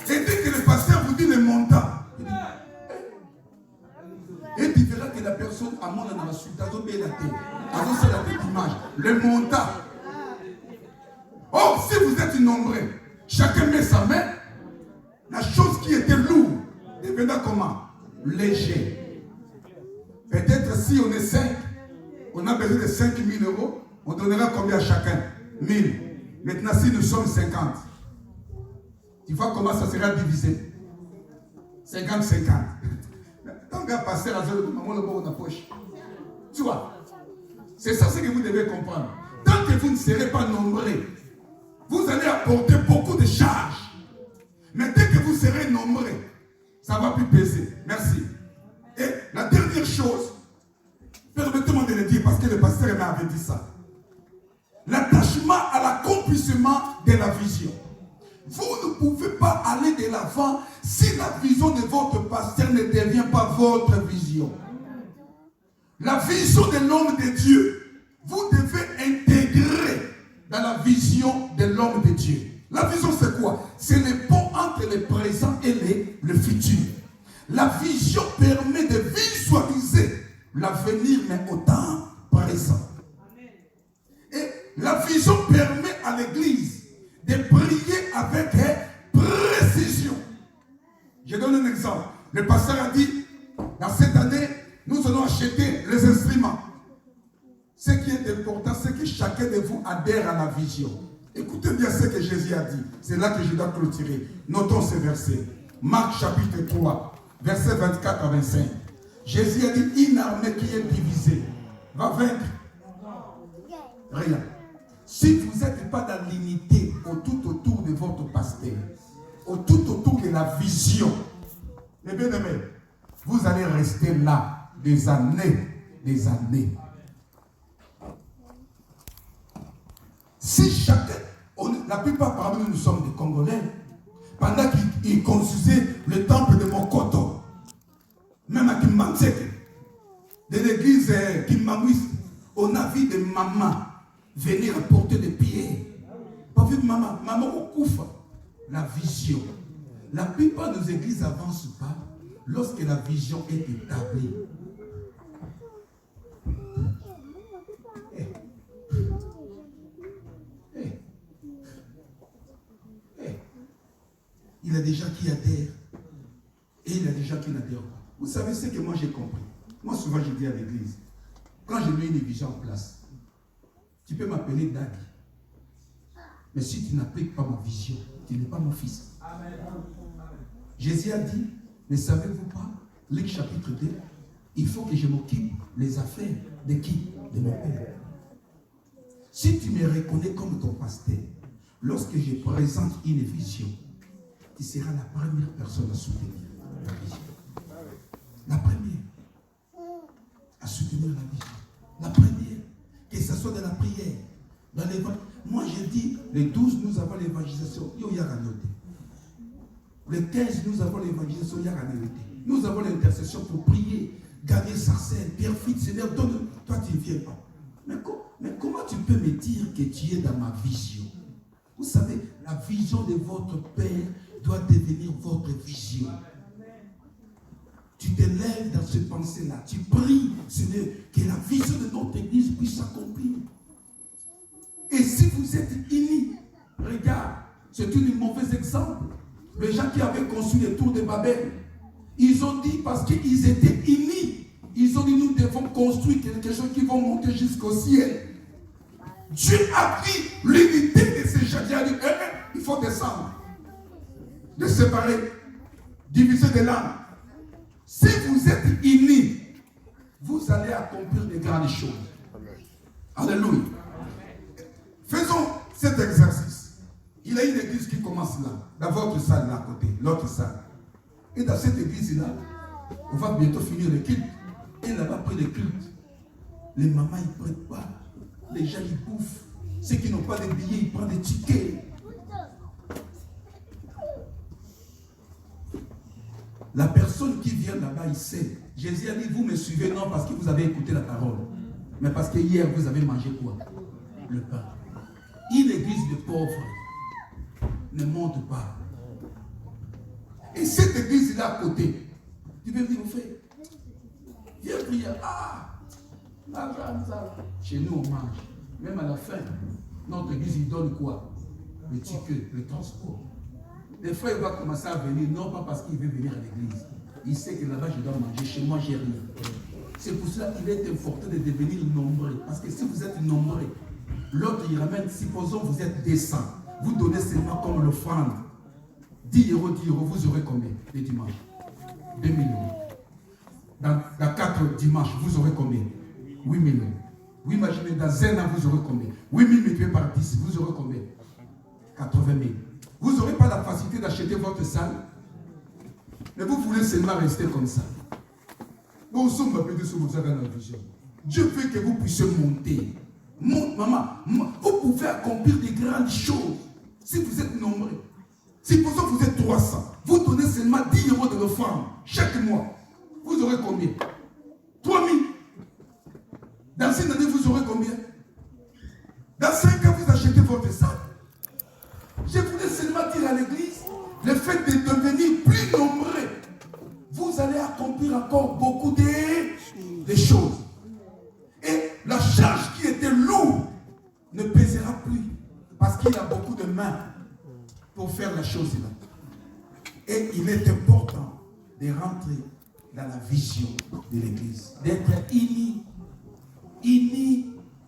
Et dès que le pasteur vous dit le montant, et tu verras que la personne a mon dans la suite, a oublié la tête. A la tête d'image. Le montant. Oh, si vous êtes nombreux, chacun met sa main, la chose qui était lourde deviendra comment? Léger. Peut-être si on est 5, on a besoin de 5 000 euros, on donnera combien à chacun? 1000. Maintenant, si nous sommes 50, tu vois comment ça sera divisé? 50-50. Tant qu'à passer à zéro, maman le bon dans la poche. Tu vois? C'est ça ce que vous devez comprendre. Tant que vous ne serez pas nombreux, vous allez apporter beaucoup de charges. Mais dès que vous serez nombreux, ça ne va plus peser. Merci. Et la dernière chose, permettez-moi de le dire parce que le pasteur m'avait dit ça. L'attachement à l'accomplissement de la vision. Vous ne pouvez pas aller de l'avant si la vision de votre pasteur ne devient pas votre vision. La vision de l'homme de Dieu, vous devez intégrer dans la vision de l'homme de Dieu. La vision, c'est quoi? C'est le pont entre le présent et le futur. La vision permet de visualiser l'avenir, mais au temps présent. Et la vision permet à l'Église de prier avec précision. Je donne un exemple. Le pasteur a dit, dans cette année, nous allons acheter les instruments. Ce qui est important, c'est que chacun de vous adhère à la vision. Écoutez bien ce que Jésus a dit. C'est là que je dois clôturer. Notons ce verset. Marc chapitre 3, verset 24 à 25. Jésus a dit, une armée qui est divisée va vaincre. Rien. Si vous n'êtes pas dans l'unité tout autour de votre pasteur, tout autour de la vision, mes bien-aimés, vous allez rester là des années, des années. Si chacun, la plupart parmi nous sommes des Congolais, pendant qu'ils construisaient le temple de Mokoto, même à Kimbanzeke, de l'église Kimbanwis, on a vu des mamans venir apporter des pieds. Pas vu de maman au Koufa. La vision. La plupart de nos églises n'avancent pas lorsque la vision est établie. Il y a des gens qui adhèrent et il y a des gens qui n'adhèrent pas. Vous savez ce que moi j'ai compris. Moi souvent je dis à l'église, quand je mets une vision en place, tu peux m'appeler Daddy. Mais si tu n'appliques pas ma vision, tu n'es pas mon fils. Amen. Jésus a dit, ne savez-vous pas, Luc chapitre 2, il faut que je m'occupe des affaires de qui? De mon Père. Si tu me reconnais comme ton pasteur, lorsque je présente une vision, tu seras la première personne à soutenir la vision. La première à soutenir la vision. La première. Que ce soit dans la prière, dans l'évangile. Moi, j'ai dit, le 12, nous avons l'évangélisation. Le 15, nous avons l'évangélisation. Nous avons l'intercession pour prier, gagner Sarcelles, Pierre Fitz, Seigneur, donne. Toi, tu ne viens pas. Mais comment tu peux me dire que tu es dans ma vision? Vous savez, la vision de votre Père doit devenir votre vision. Tu te lèves dans cette pensée-là. Tu pries, Seigneur, que la vision de notre église puisse s'accomplir. Et si vous êtes unis, regarde, c'est un mauvais exemple. Les gens qui avaient construit les tours de Babel, ils ont dit, parce qu'ils étaient unis, ils ont dit, nous devons construire quelque chose qui va monter jusqu'au ciel. Dieu a pris l'unité de ces gens. Il a dit, il faut descendre. De séparer, diviser de l'âme. Si vous êtes unis, vous allez accomplir de grandes choses. Alléluia. Faisons cet exercice. Il y a une église qui commence là, dans votre salle là à côté, l'autre salle. Et dans cette église-là, on va bientôt finir le culte. Et là-bas, après le culte, les mamans, ils ne prêtent pas. Les gens, ils bouffent. Ceux qui n'ont pas de billets, ils prennent des tickets. La personne qui vient là-bas, il sait. Jésus a dit, vous me suivez non parce que vous avez écouté la parole, mais parce que hier, vous avez mangé quoi? Le pain. Une église de pauvres ne monte pas. Et cette église-là à côté, tu peux venir au fait. Viens prier. Chez nous, on mange. Même à la fin, notre église, il donne quoi? Le ticket, le transport. Des fois, il va commencer à venir, non pas parce qu'il veut venir à l'église. Il sait que là-bas, je dois manger. Chez moi, j'ai rien. C'est pour cela qu'il est important de devenir nombreux. Parce que si vous êtes nombreux, l'autre, il ramène, supposons vous êtes 200. Vous donnez seulement comme l'offrande. 10 euros, vous aurez combien les dimanches? 2 millions. Dans 4 dimanches, vous aurez combien? 8 millions. Vous imaginez, dans un an, vous aurez combien? 8 000 multiplié par 10, vous aurez combien? 80 000. Vous n'aurez pas la facilité d'acheter votre salle. Mais vous voulez seulement rester comme ça. Dieu veut que vous puissiez monter. Maman, vous pouvez accomplir des grandes choses. Si vous êtes nombreux. Si pour ça vous êtes 300, vous donnez seulement 10 euros de l'offrande chaque mois. Vous aurez combien? 3 000. Dans une année, vous aurez combien? Dans 5 ans, vous achetez votre salle. Je voulais seulement dire à l'église, le fait de devenir plus nombreux, vous allez accomplir encore beaucoup de choses. Et la charge qui était lourde ne pèsera plus parce qu'il a beaucoup de mains pour faire la chose là. Et il est important de rentrer dans la vision de l'église, d'être unis,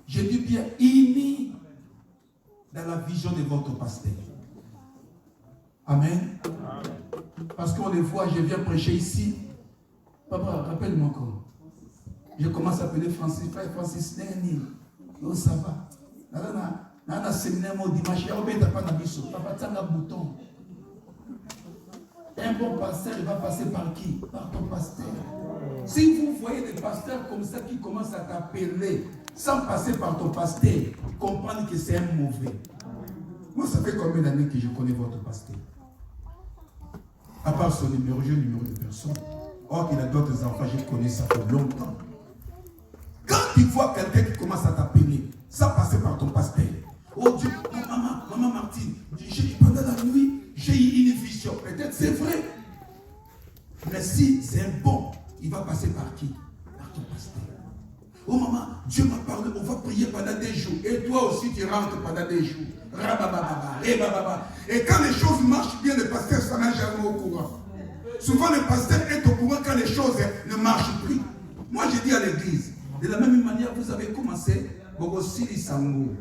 je dis bien unis dans la vision de votre pasteur. Amen. Parce qu'on les voit, je viens prêcher ici. Papa, rappelle-moi encore. Je commence à appeler Francis, frère Francis Néni. Oh, ça va. Dans un séminaire, dimanche, il n'y a pas de papa, tu as un bouton. Un bon pasteur, il va passer par qui? Par ton pasteur. Si vous voyez des pasteurs comme ça qui commencent à t'appeler sans passer par ton pasteur, comprenez que c'est un mauvais. Moi, ça fait combien d'années que je connais votre pasteur? À part son numéro, j'ai le numéro de personne. Or qu'il a d'autres enfants, je connais ça pour longtemps. Quand tu vois quelqu'un qui commence à t'appeler sans passer par ton pasteur, oh Dieu, maman Martine, pendant la nuit, j'ai eu une vision. Peut-être c'est vrai. Mais si c'est un bon, il va passer par qui? Par ton pasteur. Oh maman, Dieu m'a parlé, on va prier pendant des jours. Et toi aussi tu rentres pendant des jours. Et quand les choses marchent bien, le pasteur s'en est jamais au courant. Souvent le pasteur est au courant quand les choses ne marchent plus. Moi je dis à l'église, de la même manière vous avez commencé, Bogosili Sango.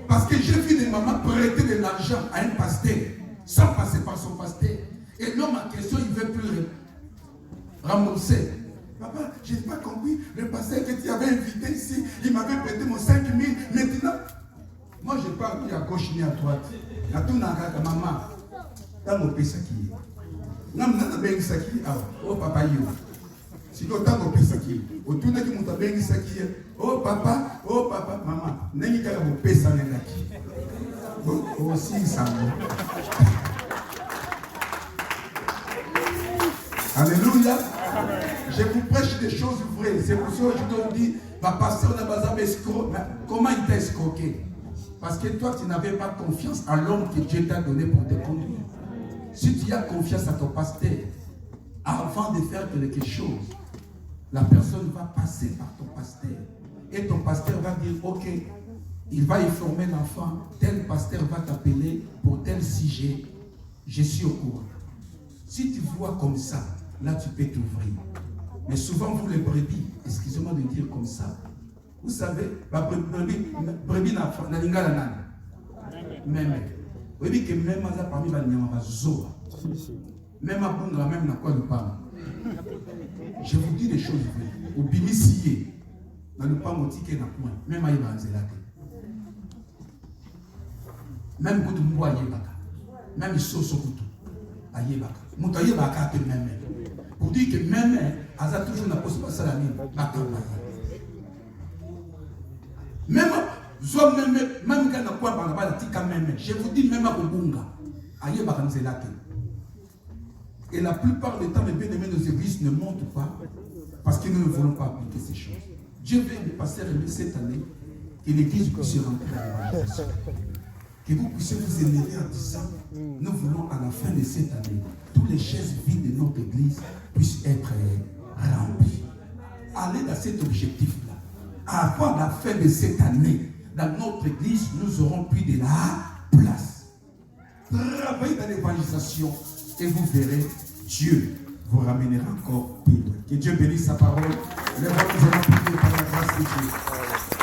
Parce que j'ai vu des mamans prêter de l'argent à un pasteur sans passer par son pasteur. Et l'homme en question, il ne veut plus rembourser. Papa, je n'ai pas compris. Le pasteur que tu avais invité ici, il m'avait prêté mon 5 000. Maintenant, moi je ne parle ni à gauche ni à droite. À tout le maman, dans mon pays, oh papa, sinon, dans mon pays, autour de mon tabeng, oh papa, maman, n'est-ce pas mon pays, ça n'est pas aussi ça. Alléluia. Je vous prêche des choses vraies. C'est pour ça que je te dis, ma pasteur n'a pas escroqué. Comment il t'a escroqué? Parce que toi, tu n'avais pas confiance à l'homme que Dieu t'a donné pour te conduire. Si tu as confiance à ton pasteur, avant de faire quelque chose, la personne va passer par ton pasteur. Et ton pasteur va dire, ok, il va informer l'enfant, tel pasteur va t'appeler pour tel sujet. Je suis au courant. Si tu vois comme ça, là tu peux t'ouvrir. Mais souvent vous les brebis, excusez-moi de dire comme ça, vous savez, brebis na lingala nana. Même. Vous voyez que même parmi les nyama zoa. Même à Bunga, même na quoi le parle. Je vous dis des choses vraies. Au bimisiye, dans le pas motiqué na point, même à Ibanzelate. Même quand tu vois Yebaka, même il saute sur tout. À Yebaka. Mouta Yebaka te même. Pour dire que même, elle a toujours la possibilité de faire la ligne. Même quand on a quoi par là-bas, je vous dis même à Bunga, à Yebaka Nzelate. Et la plupart du temps, les bien-aimés de nos églises ne montent pas parce que nous ne voulons pas appliquer ces choses. Dieu veut de passer cette année que l'église puisse rentrer dans l'évangélisation. Que vous puissiez vous élever en disant, nous voulons à la fin de cette année, toutes les chaises vides de notre église puissent être remplies. Allez dans cet objectif-là. Avant la fin de cette année, dans notre église, nous aurons plus de la place. Travaillez dans l'évangélisation et vous verrez, Dieu vous ramènera encore plus loin. Que Dieu bénisse sa parole. Les rois nous allons prier par la grâce de Dieu.